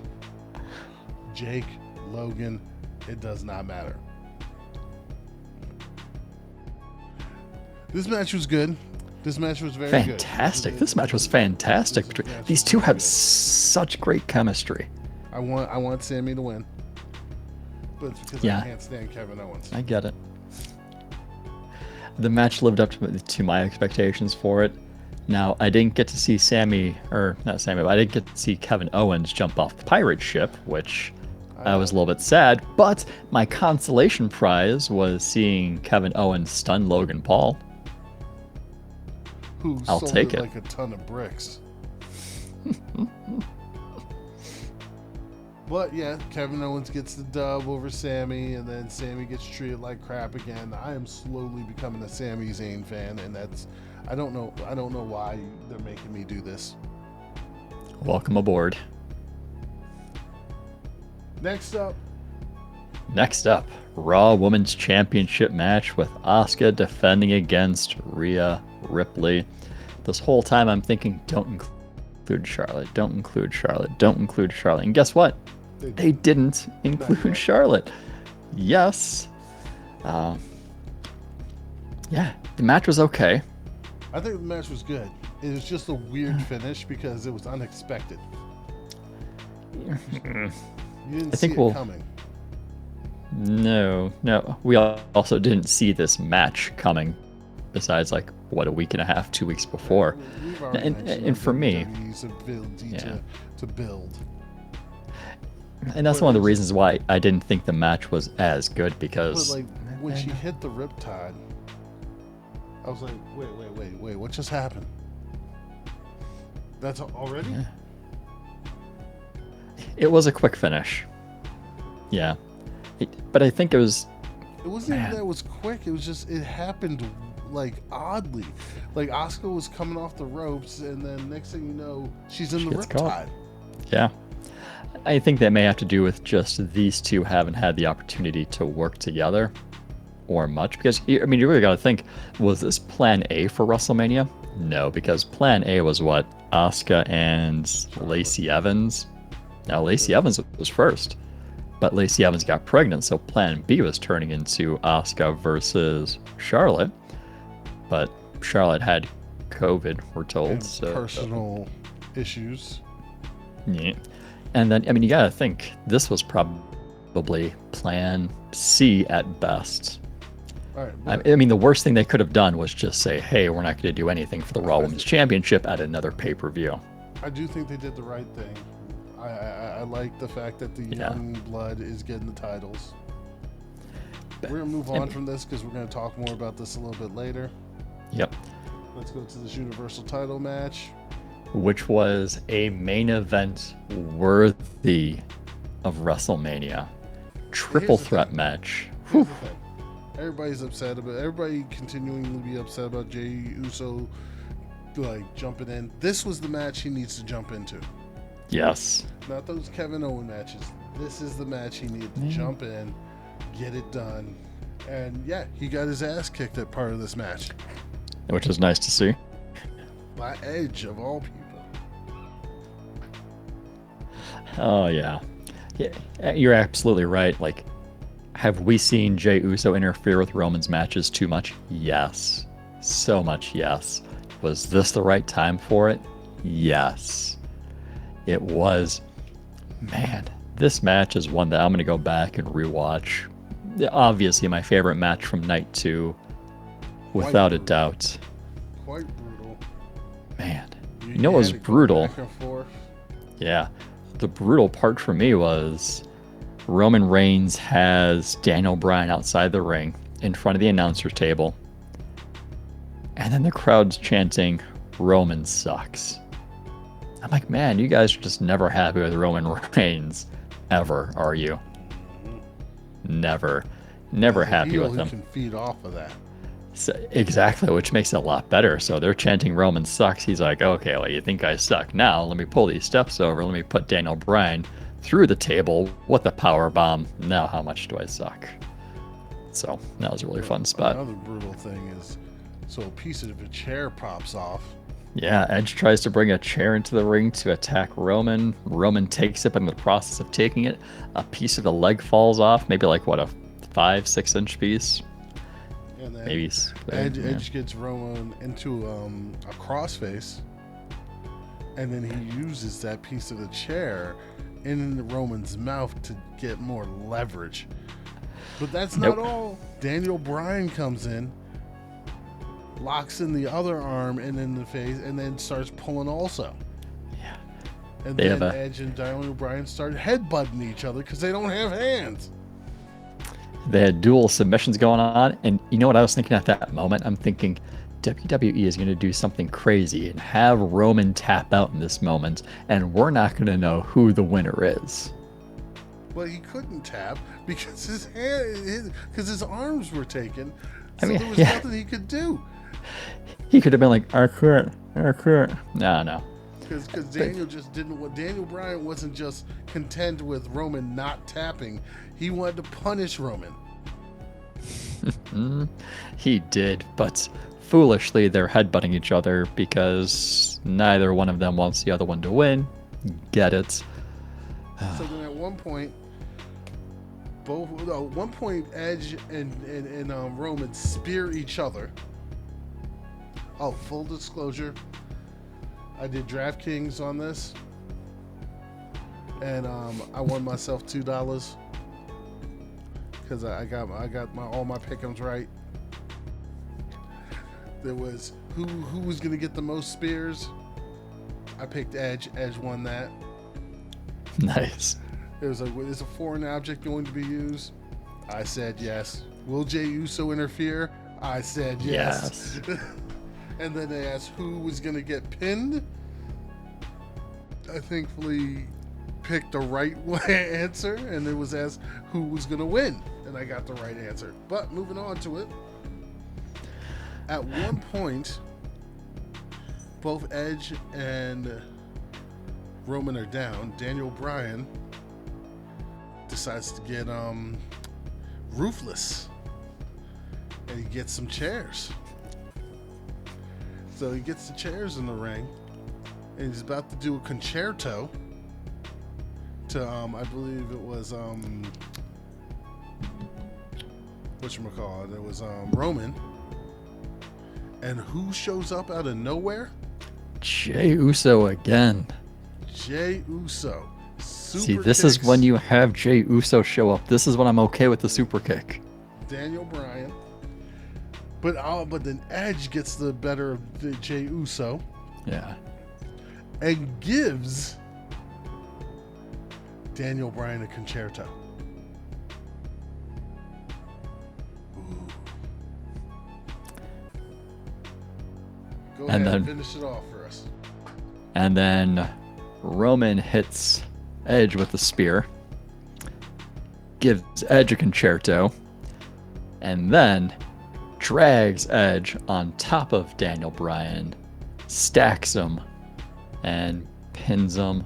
Jake, Logan, it does not matter. This match was good. This match was very fantastic. This match was fantastic. These two have such great chemistry. I want Sami to win, but it's because I can't stand Kevin Owens. I get it. The match lived up to my expectations for it. Now, I didn't get to see I didn't get to see Kevin Owens jump off the pirate ship, which I was a little bit sad, but my consolation prize was seeing Kevin Owens stun Logan Paul. I'll take it like a ton of bricks. But yeah, Kevin Owens gets the dub over Sami, and then Sami gets treated like crap again. I am slowly becoming a Sami Zayn fan, and I don't know why they're making me do this. Welcome aboard. Next up, Raw Women's Championship match with Asuka defending against Rhea Ripley. This whole time I'm thinking, don't include Charlotte. And guess what? They didn't include Charlotte. Yes. Yeah, the match was okay. I think the match was good. It was just a weird finish because it was unexpected. You didn't see it coming. No. We also didn't see this match coming. Besides, like, what, a week and a half, 2 weeks before. And for me, to build. And that's one of the reasons why I didn't think the match was as good, because... But, like, when she hit the Riptide, I was like, wait, what just happened? That's already? Yeah. It was a quick finish. Yeah. But I think it was... It wasn't even that it was quick. It was just, it happened, like, oddly. Like, Asuka was coming off the ropes, and then next thing you know, she's in the Riptide. Yeah. I think that may have to do with just these two haven't had the opportunity to work together or much. Because, I mean, you really got to think, was this plan A for WrestleMania? No, because plan A was what? Asuka and Lacey Evans. Now, Lacey Evans was first, but Lacey Evans got pregnant, so plan B was turning into Asuka versus Charlotte. But Charlotte had COVID, we're told. And personal issues. Yeah. And then, I mean, you gotta think, this was probably plan C at best. All right, I mean, the worst thing they could have done was just say, hey, we're not going to do anything for the Raw Women's Championship at another pay-per-view. I do think they did the right thing. I like the fact that the young blood is getting the titles. We're going to move on from this because we're going to talk more about this a little bit later. Yep. Let's go to this Universal title match. Which was a main event worthy of WrestleMania. Triple threat match. Everybody's upset about it. Everybody continuing to be upset about Jey Uso like jumping in. This was the match he needs to jump into. Yes. Not those Kevin Owen matches. This is the match he needed to jump in, get it done. And yeah, he got his ass kicked at part of this match. Which is nice to see. By Edge of all people. Oh yeah. You're absolutely right. Like, have we seen Jey Uso interfere with Roman's matches too much? Yes. So much yes. Was this the right time for it? Yes. It was. Man, this match is one that I'm going to go back and rewatch. Obviously, my favorite match from night 2. Without a doubt. Quite brutal. Man. You know what was brutal? Back and forth. Yeah. The brutal part for me was Roman Reigns has Daniel Bryan outside the ring in front of the announcer table. And then the crowd's chanting, Roman sucks. I'm like, man, you guys are just never happy with Roman Reigns. Ever, are you? Never. Never happy with him. Can feed off of that. So, exactly, which makes it a lot better. So they're chanting Roman sucks. He's like, okay, well, you think I suck. Now, let me pull these steps over. Let me put Daniel Bryan through the table with a power bomb. Now how much do I suck? So that was a really fun spot. Another brutal thing is, so a piece of a chair pops off. Yeah, Edge tries to bring a chair into the ring to attack Roman. Roman takes it, but in the process of taking it, a piece of the leg falls off. Maybe like, what, a 5-6 inch piece? And then Maybe. Edge gets Roman into a crossface. And then he uses that piece of the chair in Roman's mouth to get more leverage. But that's not all. Daniel Bryan comes in, locks in the other arm and in the face, and then starts pulling also. Yeah. And then Edge and Daniel Bryan start headbutting each other because they don't have hands. They had dual submissions going on, and you know what I was thinking at that moment? I'm thinking WWE is going to do something crazy and have Roman tap out in this moment, and we're not going to know who the winner is. But he couldn't tap because his arms were taken. So there was nothing he could do. He could have been like, I quit. No. Because Daniel just didn't. Daniel Bryan wasn't just content with Roman not tapping. He wanted to punish Roman. He did, but foolishly they're headbutting each other because neither one of them wants the other one to win. Get it? So then at one point, both. At one point, Edge and Roman spear each other. Oh, full disclosure, I did DraftKings on this, and I won myself $2 because I got all my pick'ems right. There was who was gonna get the most spears. I picked Edge. Edge won that. Nice. Is a foreign object going to be used? I said yes. Will Jey Uso interfere? I said yes. And then they asked who was going to get pinned. I thankfully picked the right answer, and it was asked who was going to win, and I got the right answer. But moving on to it, at one point, both Edge and Roman are down. Daniel Bryan decides to get ruthless, and he gets some chairs. So he gets the chairs in the ring, and he's about to do a concerto to I believe it was whatchamacallit, it was Roman. And who shows up out of nowhere? Jey Uso again. Jey Uso. See, this is when you have Jey Uso show up. This is when I'm okay with the super kick. Daniel Bryan. But then Edge gets the better of the Jey Uso. Yeah. And gives Daniel Bryan a concerto. Ooh. Go ahead and finish it off for us. And then Roman hits Edge with the spear, gives Edge a concerto, and then drags Edge on top of Daniel Bryan, stacks him, and pins them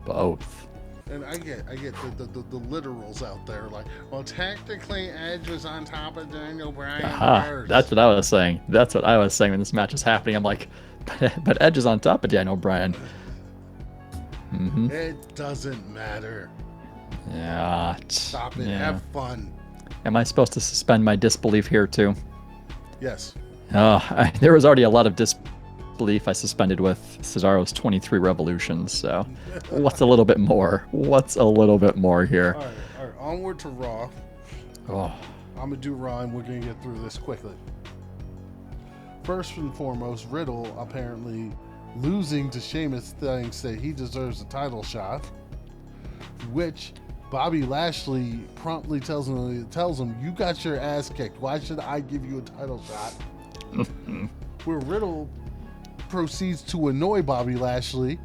both. And I get the literals out there, like, well, technically Edge was on top of Daniel Bryan first. That's what I was saying. That's what I was saying when this match is happening. I'm like, but Edge is on top of Daniel Bryan. Mm-hmm. It doesn't matter. Yeah. Stop it. Yeah. Have fun. Am I supposed to suspend my disbelief here too? Yes. There was already a lot of disbelief I suspended with Cesaro's 23 revolutions. So, what's a little bit more? What's a little bit more here? All right. Onward to Raw. Oh. I'm gonna do Raw, and we're gonna get through this quickly. First and foremost, Riddle apparently losing to Sheamus thinks that he deserves a title shot, which Bobby Lashley promptly tells him, you got your ass kicked. Why should I give you a title shot? Where Riddle proceeds to annoy Bobby Lashley,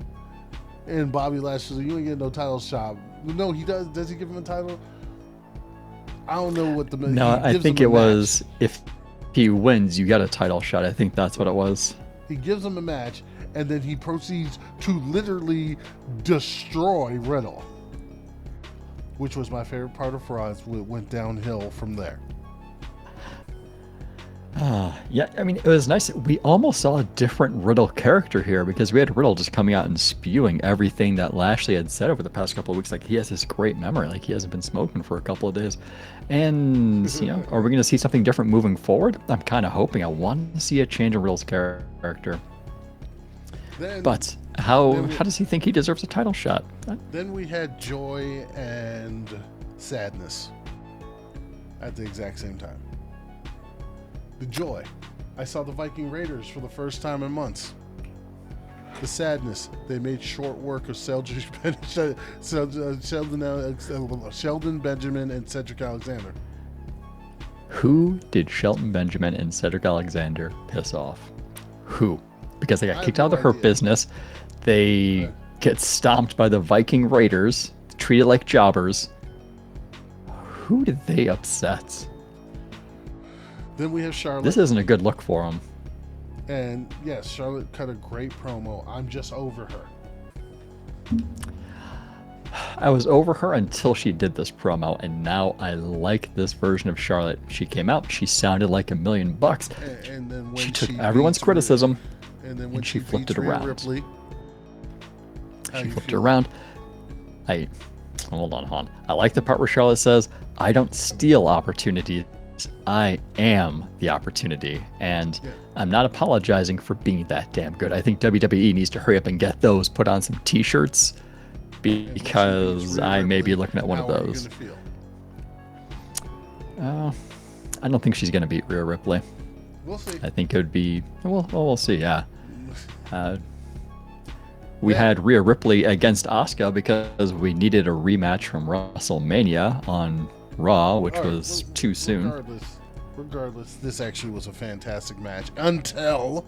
and Bobby Lashley, you ain't getting no title shot. No, he does. Does he give him a title? I don't know what the... No, I think it was if he wins, you get a title shot. I think that's what it was. He gives him a match, and then he proceeds to literally destroy Riddle, which was my favorite part of Raw. It went downhill from there. Yeah, I mean, it was nice. We almost saw a different Riddle character here because we had Riddle just coming out and spewing everything that Lashley had said over the past couple of weeks. Like, he has this great memory. Like, he hasn't been smoking for a couple of days. And, you know, are we going to see something different moving forward? I'm kind of hoping. I want to see a change in Riddle's character. But how does he think he deserves a title shot? Then we had joy and sadness at the exact same time. The joy, I saw the Viking Raiders for the first time in months. The sadness, they made short work of Sheldon Benjamin and Cedric Alexander. Who did Shelton Benjamin and Cedric Alexander piss off? Who? Because they got kicked out of the Hurt Business. They get stomped by the Viking Raiders, treated like jobbers. Who did they upset? Then we have Charlotte. This isn't a good look for them. And yes, Charlotte cut a great promo. I'm just over her. I was over her until she did this promo, and now I like this version of Charlotte. She came out, she sounded like $1,000,000. And then when she took everyone's criticism, and then when she flipped it around. Ripley, she flipped it around. Hold on, hon. I like the part where Charlotte says, I don't steal opportunities. I am the opportunity. And I'm not apologizing for being that damn good. I think WWE needs to hurry up and get those put on some t-shirts because I may be looking at one of those. I don't think she's going to beat Rhea Ripley. We'll see. I think it would be, we'll see, yeah. We had Rhea Ripley against Asuka because we needed a rematch from WrestleMania on Raw, which was too soon. Regardless, this actually was a fantastic match until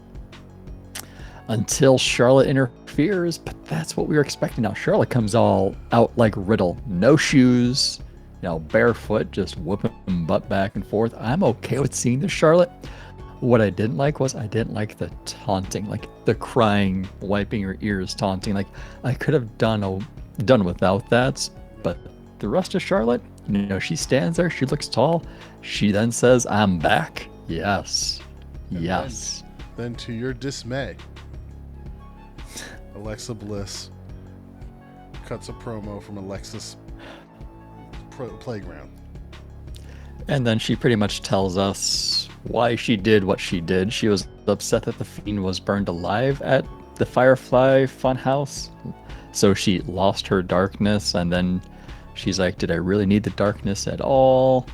Charlotte interferes, but that's what we were expecting. Now Charlotte comes all out like Riddle, no shoes, barefoot, just whooping butt back and forth. I'm okay with seeing this Charlotte. What I didn't like was I didn't like the taunting, like the crying, wiping her ears taunting. Like I could have done without that, but the rest of Charlotte, she stands there, she looks tall. She then says, I'm back. Yes. Yes. Then to your dismay, Alexa Bliss cuts a promo from Alexa's playground. And then she pretty much tells us why she did what she did. She was upset that the Fiend was burned alive at the Firefly Funhouse. So she lost her darkness, and then she's like, did I really need the darkness at all?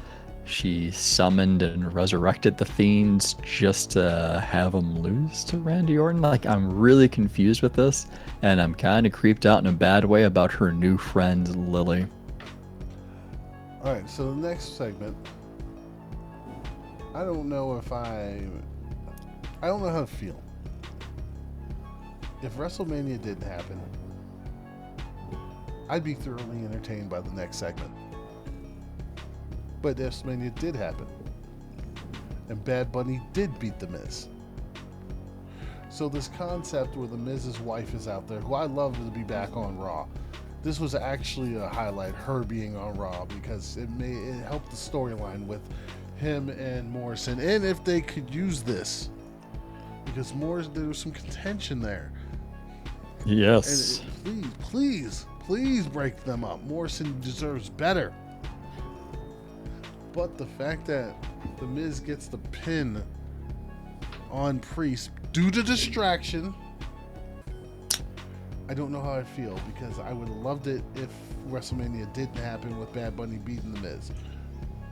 She summoned and resurrected the Fiends just to have them lose to Randy Orton. Like, I'm really confused with this, and I'm kind of creeped out in a bad way about her new friend, Lily. All right, so the next segment, I don't know how to feel. If WrestleMania didn't happen, I'd be thoroughly entertained by the next segment. But WrestleMania did happen, and Bad Bunny did beat The Miz. So this concept where The Miz's wife is out there, who I love to be back on Raw, this was actually a highlight, her being on Raw, because it helped the storyline with him and Morrison, and if they could use this, because there was some contention there. Yes. And please break them up. Morrison deserves better. But the fact that The Miz gets the pin on Priest due to distraction, I don't know how I feel, because I would have loved it if WrestleMania didn't happen with Bad Bunny beating The Miz.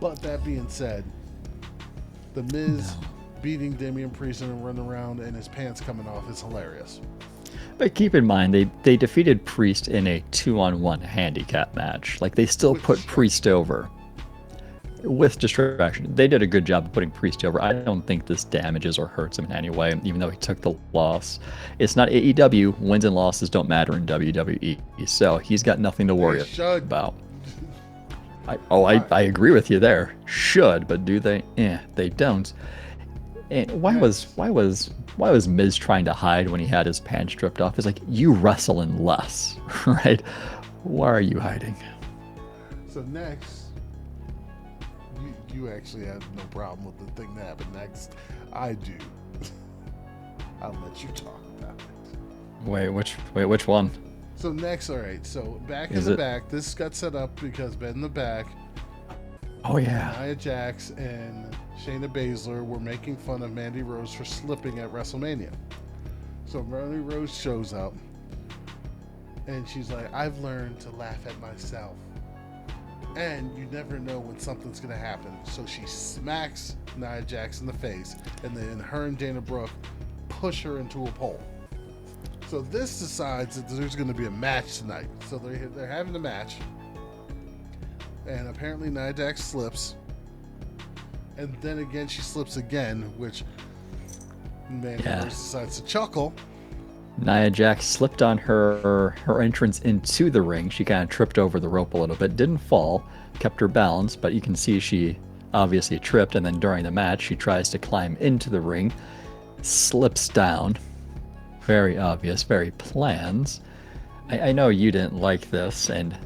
But that being said, The Miz beating Damian Priest and running around and his pants coming off is hilarious. But keep in mind, they defeated Priest in a 2-on-1 handicap match. Like, they still put Priest over. With distraction. They did a good job of putting Priest over. I don't think this damages or hurts him in any way, even though he took the loss. It's not AEW. Wins and losses don't matter in WWE. So he's got nothing to worry about. I agree with you there. Should, but do they? They don't. And why was Miz trying to hide when he had his pants stripped off? It's like, you wrestle in less, right? Why are you hiding? So next, you actually have no problem with the thing that happened next. I do. I'll let you talk about it. Wait, which one? So next, all right. So back in the back, this got set up because Ben in the back. Oh yeah. Nia Jax and Shayna Baszler were making fun of Mandy Rose for slipping at WrestleMania. So Mandy Rose shows up, and she's like, "I've learned to laugh at myself." And you never know when something's going to happen. So she smacks Nia Jax in the face, and then her and Dana Brooke push her into a pole. So this decides that there's going to be a match tonight. So they're having a match. And apparently Nia Jax slips. And then again she slips again, which Mandy Rose decides to chuckle. Nia Jax slipped on her entrance into the ring. She kind of tripped over the rope a little bit, didn't fall, kept her balance, but you can see she obviously tripped, and then during the match she tries to climb into the ring, slips down. Very obvious, very planned. I know you didn't like this, and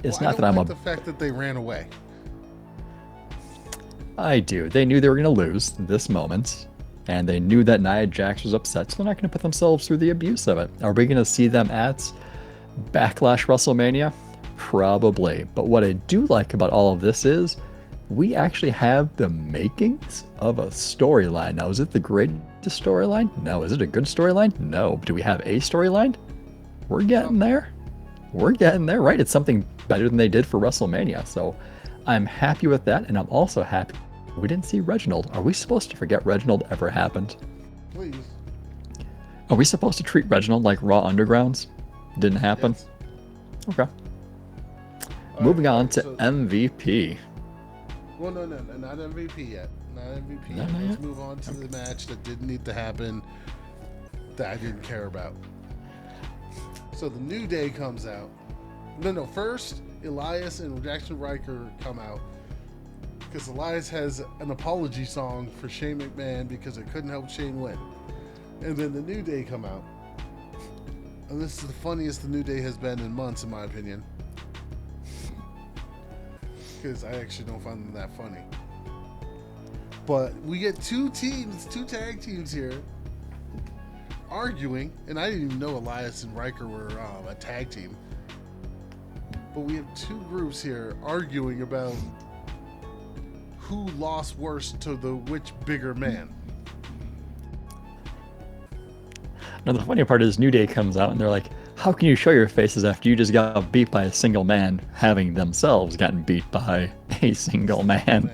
it's not that I'm the fact that they ran away. I do. They knew they were going to lose this moment. And they knew that Nia Jax was upset, so they're not going to put themselves through the abuse of it. Are we going to see them at Backlash WrestleMania? Probably. But what I do like about all of this is we actually have the makings of a storyline. Now, is it the greatest storyline? No. Is it a good storyline? No. Do we have a storyline? We're getting there. We're getting there, right? It's something better than they did for WrestleMania. So I'm happy with that. And I'm also happy we didn't see Reginald. Are we supposed to forget Reginald ever happened? Please. Are we supposed to treat Reginald like Raw Undergrounds? Didn't happen? Yes. Okay. Moving on to MVP. Well, no, not MVP yet. Not MVP No, yet. not Let's yet? move on to the match that didn't need to happen, that I didn't care about. So the New Day comes out. No, first, Elias and Jackson Riker come out. Because Elias has an apology song for Shane McMahon because it couldn't help Shane win. And then the New Day come out. And this is the funniest the New Day has been in months, in my opinion. Because I actually don't find them that funny. But we get two tag teams here, arguing, and I didn't even know Elias and Riker were a tag team. But we have two groups here arguing about who lost worse to which bigger man. Now, the funny part is New Day comes out and they're like, how can you show your faces after you just got beat by a single man, having themselves gotten beat by a single man?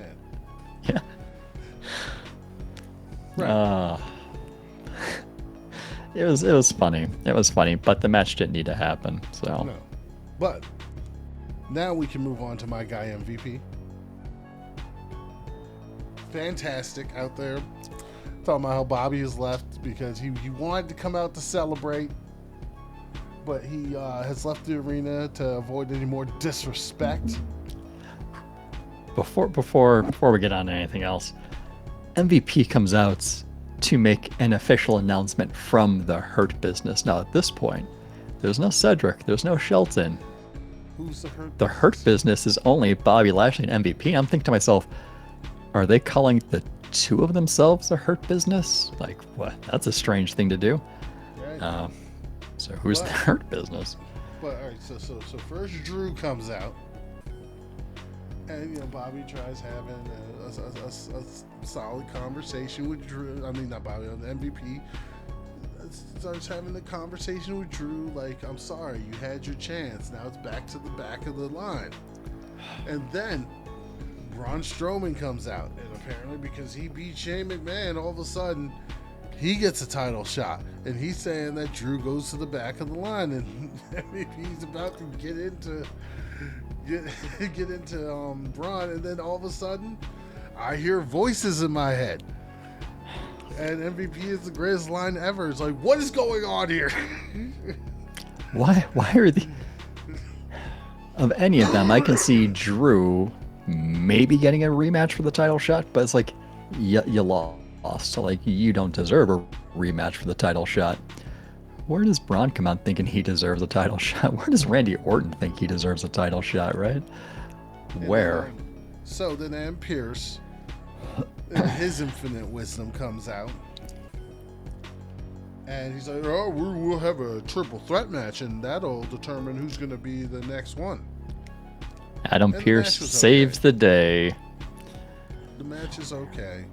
Yeah. Right. It was funny. It was funny, but the match didn't need to happen. So. No. But now we can move on to my guy MVP. Fantastic out there. Talking about how Bobby is left because he wanted to come out to celebrate, but he has left the arena to avoid any more disrespect. Before we get on to anything else, MVP comes out to make an official announcement from the Hurt Business. Now at this point, there's no Cedric, there's no Shelton. Who's the Hurt? The Hurt Business is only Bobby Lashley and MVP. I'm thinking to myself, are they calling the two of themselves the Hurt Business? Like, what? That's a strange thing to do. Right. So who's the Hurt Business? But all right, so first Drew comes out, and Bobby tries having a solid conversation with Drew. I mean, not Bobby, the MVP. Starts having the conversation with Drew, like, I'm sorry, you had your chance. Now it's back to the back of the line. And then Braun Strowman comes out, and apparently because he beat Shane McMahon, all of a sudden he gets a title shot, and he's saying that Drew goes to the back of the line, and he's about to get into Braun, and then all of a sudden I hear voices in my head, and MVP is the greatest line ever. It's like, what is going on here? Why are the of any of them? I can see Drew maybe getting a rematch for the title shot, but it's like you lost, so like you don't deserve a rematch for the title shot. Where does Braun come out thinking he deserves a title shot? Where does Randy Orton think he deserves a title shot, right? Where? So then Adam Pearce, in his infinite wisdom, comes out, and he's like, oh, we'll have a triple threat match, and that'll determine who's going to be the next one. Adam Pearce saves the day. The match is okay.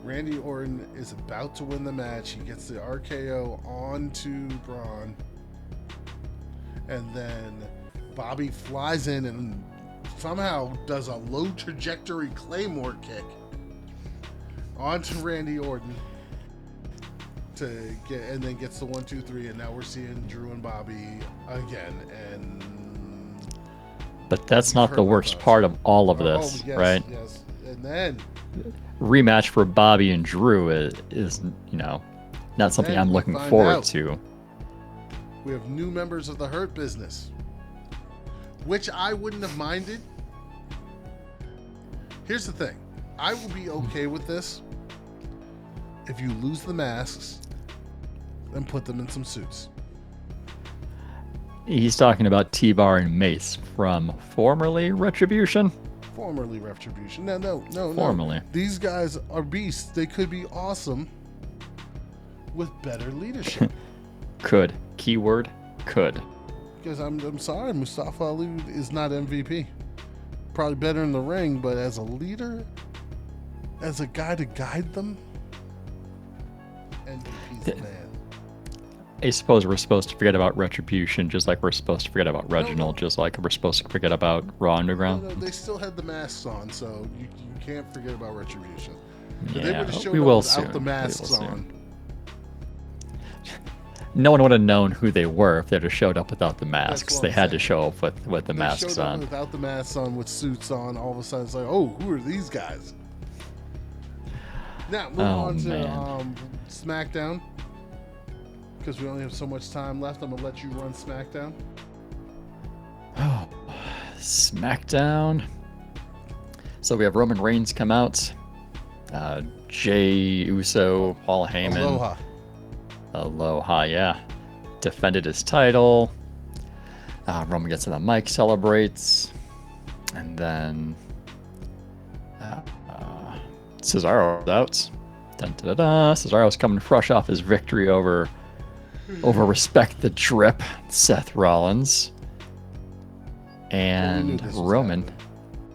Randy Orton is about to win the match. He gets the RKO onto Braun. And then Bobby flies in and somehow does a low trajectory Claymore kick onto Randy Orton and then gets the 1, 2, 3, and now we're seeing Drew and Bobby again. But that's not the worst part of all of this, yes, right? Yes. And then rematch for Bobby and Drew is not something I'm looking forward to. We have new members of the Hurt Business, which I wouldn't have minded. Here's the thing. I will be okay with this if you lose the masks and put them in some suits. He's talking about T-Bar and Mace from formerly Retribution. Formerly Retribution. No. Formerly. These guys are beasts. They could be awesome with better leadership. Could. Keyword, could. Because I'm sorry, Mustafa Ali is not MVP. Probably better in the ring, but as a leader, as a guy to guide them, MVP's the man. I suppose we're supposed to forget about Retribution, just like we're supposed to forget about Reginald, just like we're supposed to forget about Raw Underground. No, they still had the masks on, so you can't forget about Retribution. If Yeah, they would have showed we up will without soon. the We masks will soon. on, No one would have known who they were if they'd have showed up without the masks. what They I'm had to saying. show up with the they masks showed up on. without the masks on, with suits on. All of a sudden, it's like, oh, who are these guys? Now, moving on to man. SmackDown. Because we only have so much time left, I'm going to let you run SmackDown. Oh, SmackDown. So we have Roman Reigns come out. Jay Uso, Paul Heyman. Aloha, yeah. Defended his title. Roman gets on the mic, celebrates. And then Cesaro's out. Dun, da, da, da. Cesaro's coming fresh off his victory over Respect the Drip, Seth Rollins. And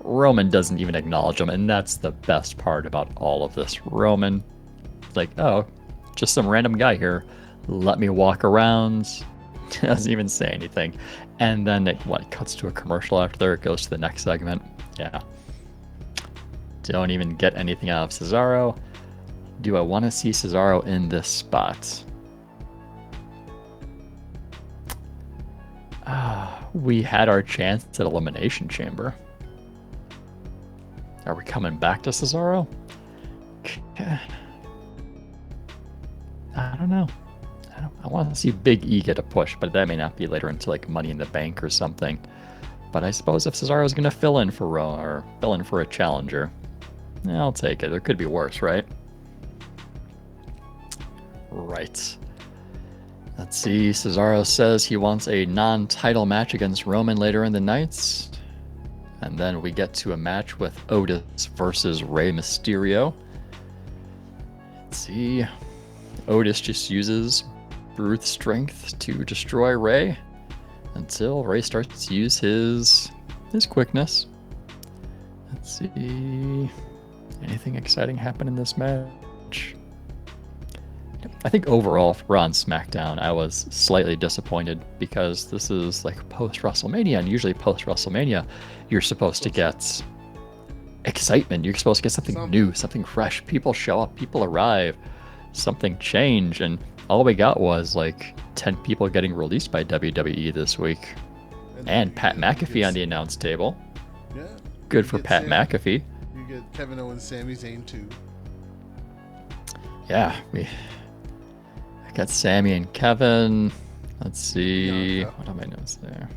Roman doesn't even acknowledge him, and that's the best part about all of this. Roman, like, oh, just some random guy here. Let me walk around. Doesn't even say anything. And then it cuts to a commercial after there. It goes to the next segment. Yeah. Don't even get anything out of Cesaro. Do I want to see Cesaro in this spot? We had our chance at Elimination Chamber. Are we coming back to Cesaro? I don't know. I want to see Big E get a push, but that may not be later into like Money in the Bank or something. But I suppose if Cesaro's going to fill in for or fill in for a challenger, I'll take it. There could be worse, right? Right. Let's see. Cesaro says he wants a non-title match against Roman later in the night. And then we get to a match with Otis versus Rey Mysterio. Let's see. Otis just uses brute strength to destroy Rey until Rey starts to use his quickness. Let's see. Anything exciting happen in this match? I think overall for Raw and SmackDown, I was slightly disappointed because this is like post-WrestleMania, and usually post-WrestleMania, you're supposed to get excitement. You're supposed to get something new, something fresh. People show up, people arrive, something change, and all we got was like 10 people getting released by WWE this week. And Pat McAfee on the announce table. Yeah. Good for Pat McAfee. You get Kevin Owens, Sami Zayn too. Yeah, I got Sammy and Kevin. Let's see. What are my notes there?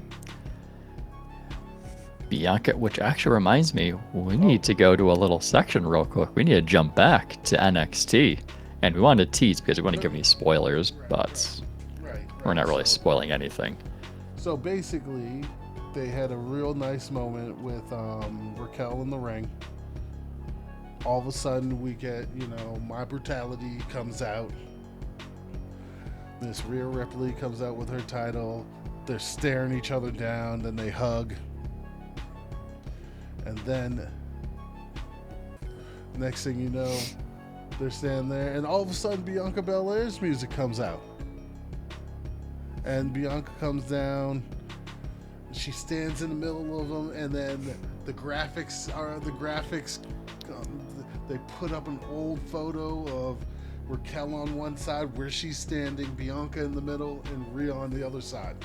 Bianca, which actually reminds me, we need to go to a little section real quick. We need to jump back to NXT. And we wanted to tease because we want to give any spoilers, but we're not really spoiling anything. So basically, they had a real nice moment with Raquel in the ring. All of a sudden, we get, My Brutality comes out. Miss Rhea Ripley comes out with her title. They're staring each other down, then they hug. And then, next thing you know, they're standing there, and all of a sudden, Bianca Belair's music comes out. And Bianca comes down. She stands in the middle of them, and then the graphics. They put up an old photo of Raquel on one side where she's standing, Bianca in the middle, and Rhea on the other side.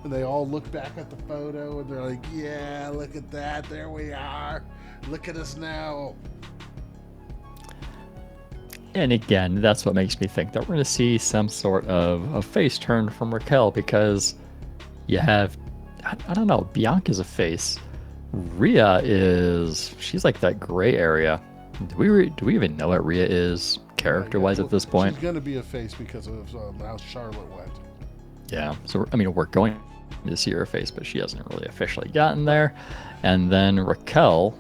And they all look back at the photo, and they're like, "Yeah, look at that. There we are. Look at us now." And again, that's what makes me think that we're going to see some sort of a face turn from Raquel, because you have, I don't know, Bianca's a face. Rhea she's like that gray area. Do we even know what Rhea is character-wise at this point? She's going to be a face because of how Charlotte went. Yeah, so we're going to see her face, but she hasn't really officially gotten there. And then Raquel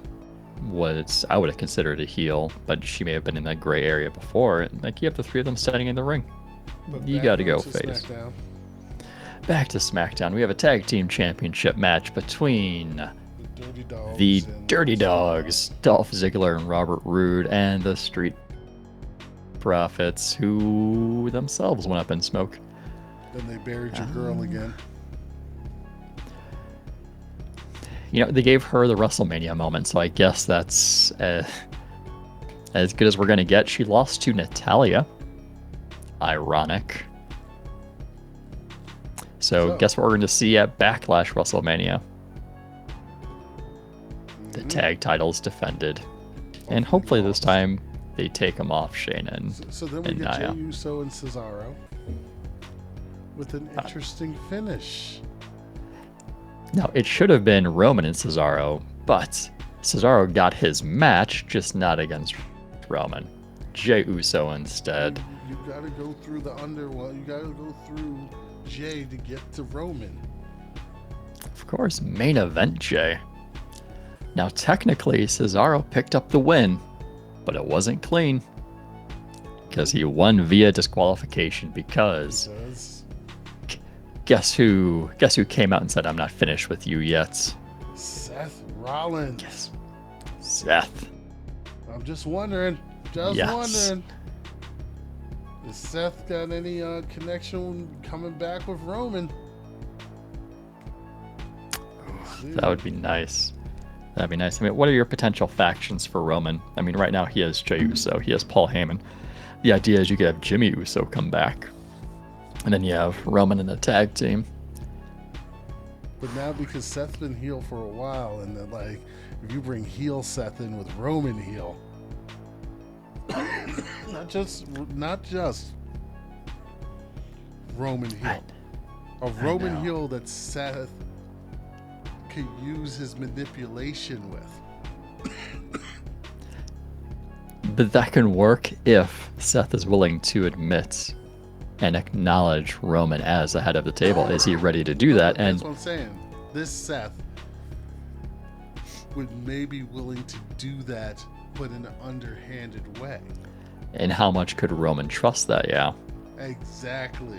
I would have considered a heel, but she may have been in that gray area before. And like, you have the three of them standing in the ring. You got to go face. back to SmackDown. We have a tag team championship match between The Dirty Dogs. the Dirty Dogs, Dolph Ziggler and Robert Roode, and the Street Profits, who themselves went up in smoke. Then they buried your girl again. You know, they gave her the WrestleMania moment, so I guess that's as good as we're going to get. She lost to Natalya. Ironic. So guess what we're going to see at Backlash WrestleMania? The tag titles defended. And hopefully this time they take them off Shayna and So then we and get Nia. Jey Uso and Cesaro with an interesting finish. Now, it should have been Roman and Cesaro, but Cesaro got his match, just not against Roman. Jey Uso instead. You gotta go through the underworld. You gotta go through Jey to get to Roman. Of course, main event Jey. Now, technically, Cesaro picked up the win, but it wasn't clean. Because he won via disqualification because... Guess who came out and said, "I'm not finished with you yet"? Seth Rollins. Yes. Seth. I'm just wondering. Wondering. Has Seth got any connection coming back with Roman? That would be nice. That'd be nice. I mean, what are your potential factions for Roman? I mean, right now he has Jey Uso. He has Paul Heyman. The idea is you could have Jimmy Uso come back. And then you have Roman in a tag team. But now because Seth's been heel for a while, and then like if you bring heel Seth in with Roman heel, not just Roman heel, a Roman heel that Seth could use his manipulation with. But that can work if Seth is willing to admit and acknowledge Roman as the head of the table. Is he ready to do that? That's what I'm saying. This Seth would maybe willing to do that, but in an underhanded way. And how much could Roman trust that? Yeah. Exactly.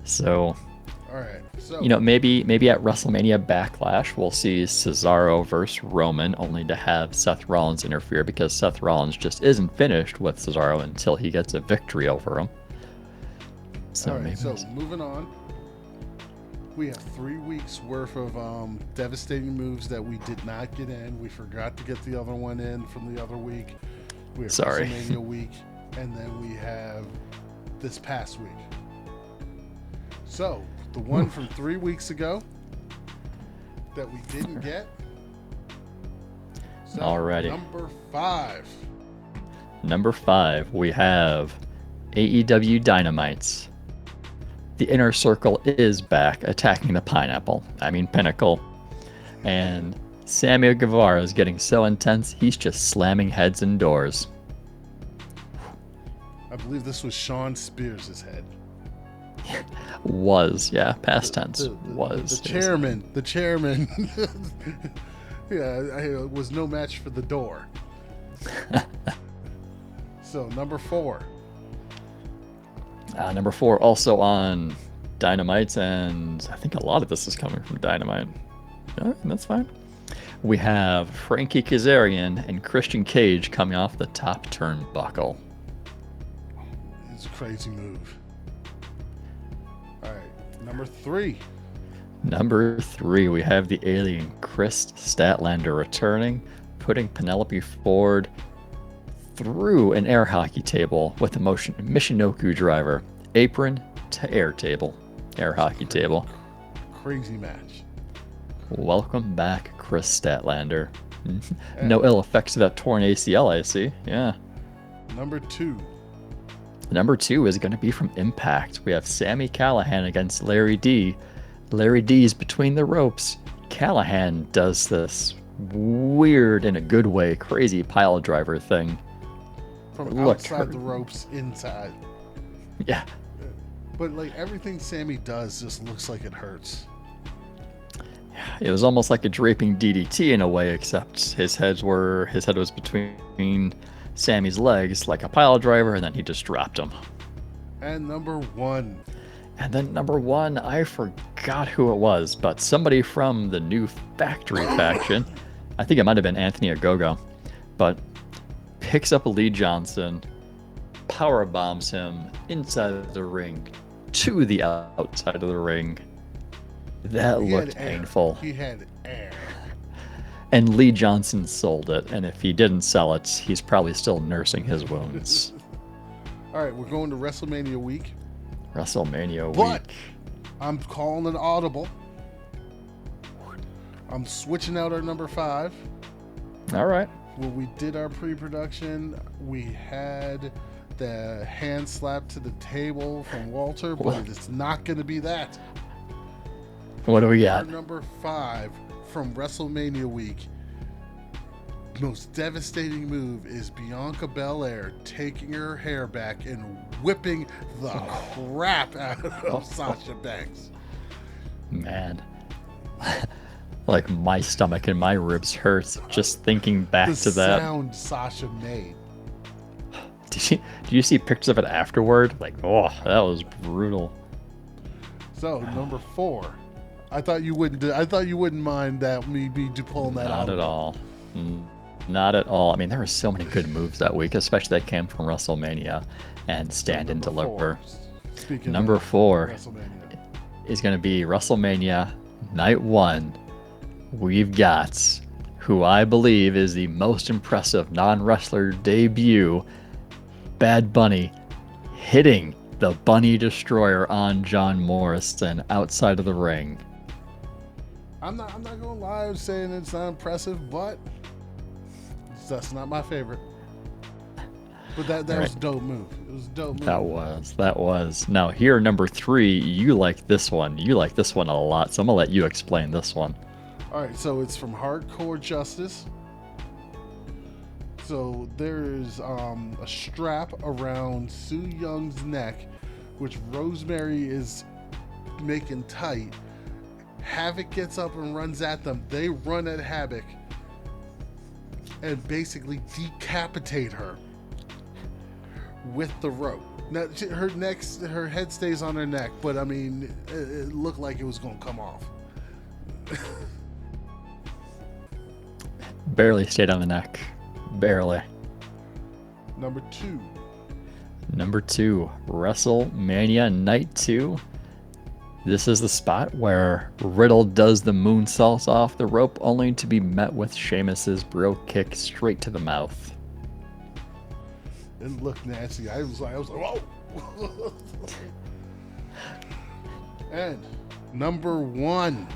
So, all right. So you know, maybe at WrestleMania Backlash we'll see Cesaro versus Roman, only to have Seth Rollins interfere because Seth Rollins just isn't finished with Cesaro until he gets a victory over him. So all right. maybe So moving on, we have 3 weeks worth of devastating moves that we did not get in. We forgot to get the other one in from the other week. We have Sorry. WrestleMania week, and then we have this past week. So the one from 3 weeks ago that we didn't get. So Alrighty. Number 5, we have AEW Dynamites. The Inner Circle is back, attacking the Pinnacle. And Sammy Guevara is getting so intense, he's just slamming heads and doors. I believe this was Sean Spears' head. Was, yeah, past tense. Was. The chairman. Yeah, was no match for the door. So, number 4. Number 4, also on Dynamite, and I think a lot of this is coming from Dynamite. All right, that's fine. We have Frankie Kazarian and Christian Cage coming off the top turnbuckle. It's a crazy move. All right, number 3. Number 3, we have the alien Chris Statlander returning, putting Penelope Ford through an air hockey table with a Michinoku driver. Apron to air table. Air hockey table. Crazy match. Welcome back, Chris Statlander. No ill effects of that torn ACL, I see. Yeah. Number 2. Number 2 is going to be from Impact. We have Sami Callihan against Larry D. Larry D's between the ropes. Callahan does this weird, in a good way, crazy pile driver thing. From outside the ropes, inside. Yeah. But like everything Sammy does just looks like it hurts. It was almost like a draping DDT in a way, except his head was between Sammy's legs like a pile driver, and then he just dropped him. And number 1. And then number 1, I forgot who it was, but somebody from the new Factory faction, I think it might have been Anthony Ogogo, but picks up Lee Johnson, power bombs him inside the ring to the outside of the ring. That looked painful. He had air. And Lee Johnson sold it, and if he didn't sell it, he's probably still nursing his wounds. All right, we're going to WrestleMania week. WrestleMania But week. I'm calling an audible. I'm switching out our number 5. All right. When we did our pre-production, we had the hand slap to the table from Walter, but it's not going to be that. What do we got? Our number 5 from WrestleMania week. Most devastating move is Bianca Belair taking her hair back and whipping the crap out of Sasha Banks. Man. Like my stomach and my ribs hurt just thinking back to that. The sound Sasha made. Did you see pictures of it afterward? Like, oh, that was brutal. So, number 4. I thought you wouldn't mind that me pulling that out. Not at all. Not at all. I mean, there were so many good moves that week, especially that came from WrestleMania and Stand and Deliver. Number 4 is going to be WrestleMania Night 1. We've got who I believe is the most impressive non-wrestler debut, Bad Bunny, hitting the Bunny Destroyer on John Morrison outside of the ring. I'm not gonna lie, I'm saying it's not impressive, but that's not my favorite. But that right. was a dope move. It was a dope move. That was. Now here, number 3, you like this one. You like this one a lot, so I'm gonna let you explain this one. All right, so it's from Hardcore Justice. So there's a strap around Su Young's neck, which Rosemary is making tight. Havoc gets up and runs at them. They run at Havoc and basically decapitate her with the rope. Now her head stays on her neck, but I mean, it looked like it was going to come off. Barely stayed on the neck. Barely. Number 2. Number 2, WrestleMania Night 2. This is the spot where Riddle does the moonsault off the rope, only to be met with Sheamus's bro kick straight to the mouth. It looked nasty. I was like, whoa. And number 1.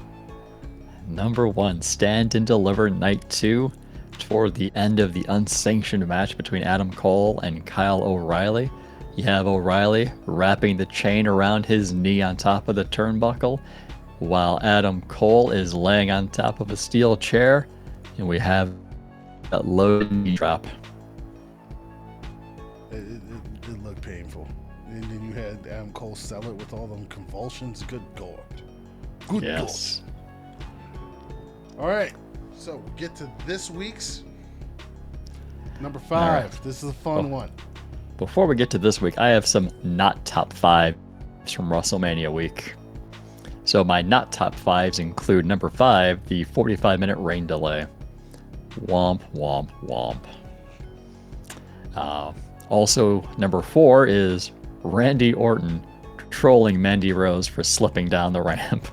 Number 1, Stand and Deliver Night 2. Toward the end of the unsanctioned match between Adam Cole and Kyle O'Reilly. You have O'Reilly wrapping the chain around his knee on top of the turnbuckle, while Adam Cole is laying on top of a steel chair, and we have that low knee drop. It looked painful. And then you had Adam Cole sell it with all them convulsions. Good God. Good yes. God. All right, so we'll get to this week's number 5. Right. This is a fun one. Before we get to this week, I have some not top 5s from WrestleMania week. So my not top 5s include number 5, the 45-minute rain delay. Womp, womp, womp. Also, number 4 is Randy Orton trolling Mandy Rose for slipping down the ramp.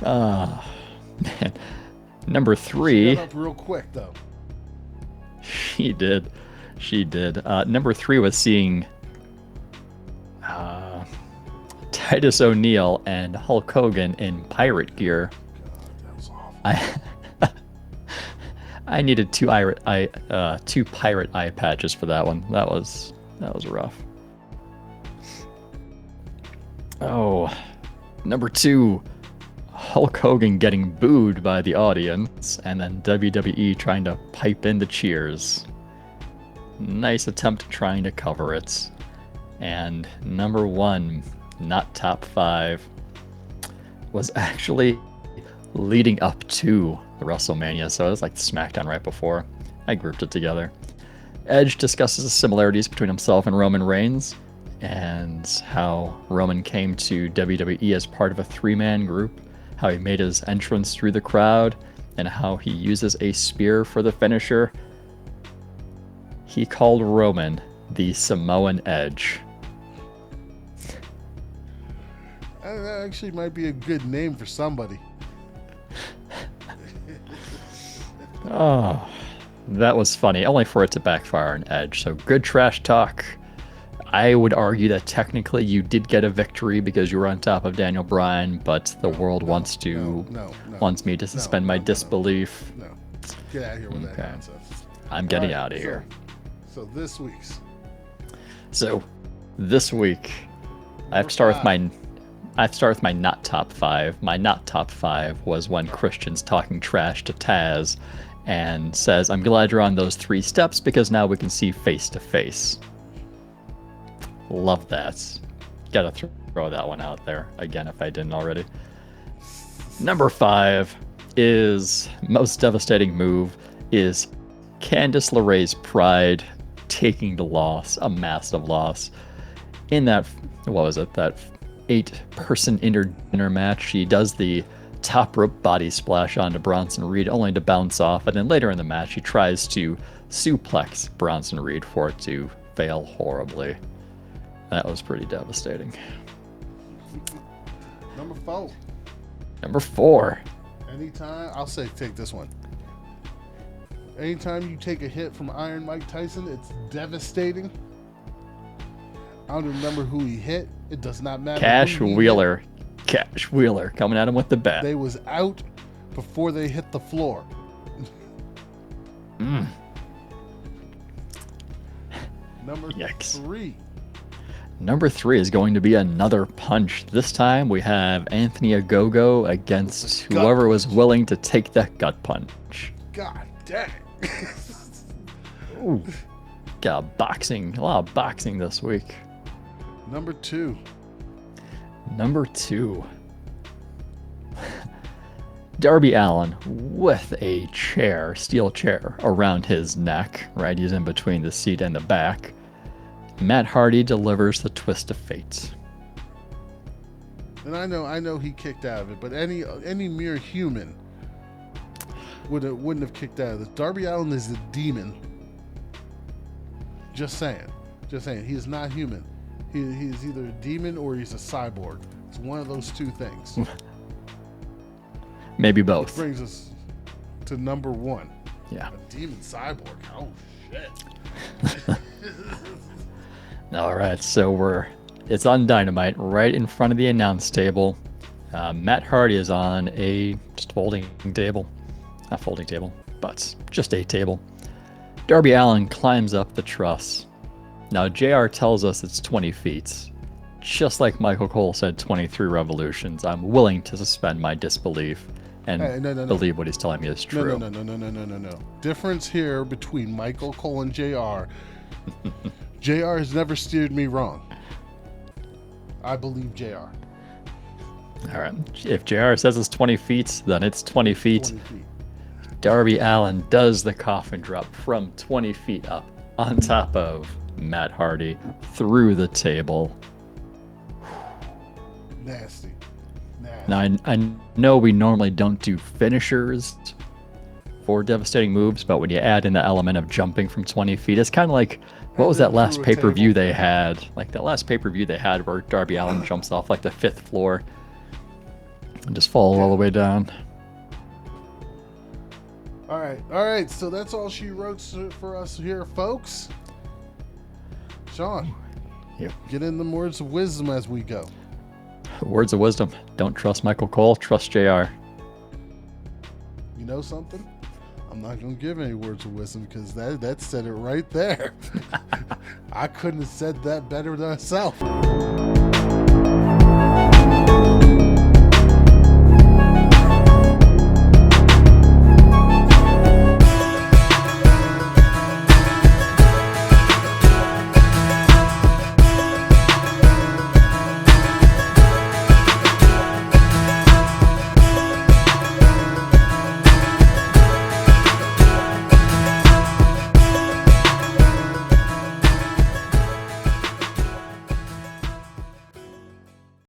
Man. Number 3. She got up real quick, though. She did. Number 3 was seeing Titus O'Neil and Hulk Hogan in pirate gear. God, that was awful. I needed two pirate eye patches for that one. That was rough. Oh, number 2. Hulk Hogan getting booed by the audience, and then WWE trying to pipe in the cheers. Nice attempt trying to cover it. And number 1, not top 5, was actually leading up to the WrestleMania, so it was like the Smackdown right before. I grouped it together. Edge discusses the similarities between himself and Roman Reigns and how Roman came to WWE as part of a three-man group, how he made his entrance through the crowd, and how he uses a spear for the finisher. He called Roman the Samoan Edge. That actually might be a good name for somebody. Oh, that was funny, only for it to backfire on Edge. So good trash talk. I would argue that technically you did get a victory because you were on top of Daniel Bryan, but the world wants me to suspend my disbelief. No. Get out of here with that nonsense. I'm getting out of here. So this week's. So this week, I have to start with my not top 5. My not top 5 was when Christian's talking trash to Taz and says, "I'm glad you're on those 3 steps because now we can see face to face." Love that. Gotta throw that one out there again if I didn't already. Number 5 is most devastating move is Candice LeRae's pride taking the loss, a massive loss. In that, what was it, that 8-person inter match, she does the top rope body splash onto Bronson Reed only to bounce off, and then later in the match she tries to suplex Bronson Reed for it to fail horribly. That was pretty devastating. Number 4. Anytime, I'll say take this one. Anytime you take a hit from Iron Mike Tyson, it's devastating. I don't remember who he hit. It does not matter. Cash Wheeler coming at him with the bat. They was out before they hit the floor. Number 3 is going to be another punch. This time we have Anthony Ogogo against whoever was willing to take that gut punch. God dang. Ooh. Got a lot of boxing this week. Number 2. Darby Allin with a steel chair around his neck, right? He's in between the seat and the back. Matt Hardy delivers the twist of fate. And I know he kicked out of it, but any mere human wouldn't have kicked out of this. Darby Allin is a demon. Just saying. He is not human. He is either a demon or he's a cyborg. It's one of those two things. Maybe both. Which brings us to number 1. Yeah. A demon cyborg. Oh shit. All right, so it's on Dynamite right in front of the announce table. Matt Hardy is on a just folding table. Not folding table, but just a table. Darby Allin climbs up the truss. Now, JR tells us it's 20 feet. Just like Michael Cole said 23 revolutions, I'm willing to suspend my disbelief and believe what he's telling me is true. No. Difference here between Michael Cole and JR. JR has never steered me wrong. I believe JR. All right. If JR says it's 20 feet, then it's 20 feet. 20 feet. Darby Allin does the coffin drop from 20 feet up on top of Matt Hardy through the table. Nasty. Now, I know we normally don't do finishers for devastating moves, but when you add in the element of jumping from 20 feet, it's kind of like, what was that last pay-per-view they had? Like that last pay-per-view they had where Darby Allin jumps off like the 5th floor and just falls all the way down. All right. So that's all she wrote for us here, folks. Sean, get in the words of wisdom as we go. Words of wisdom. Don't trust Michael Cole. Trust JR. You know something? I'm not going to give any words of wisdom because that said it right there. I couldn't have said that better than myself.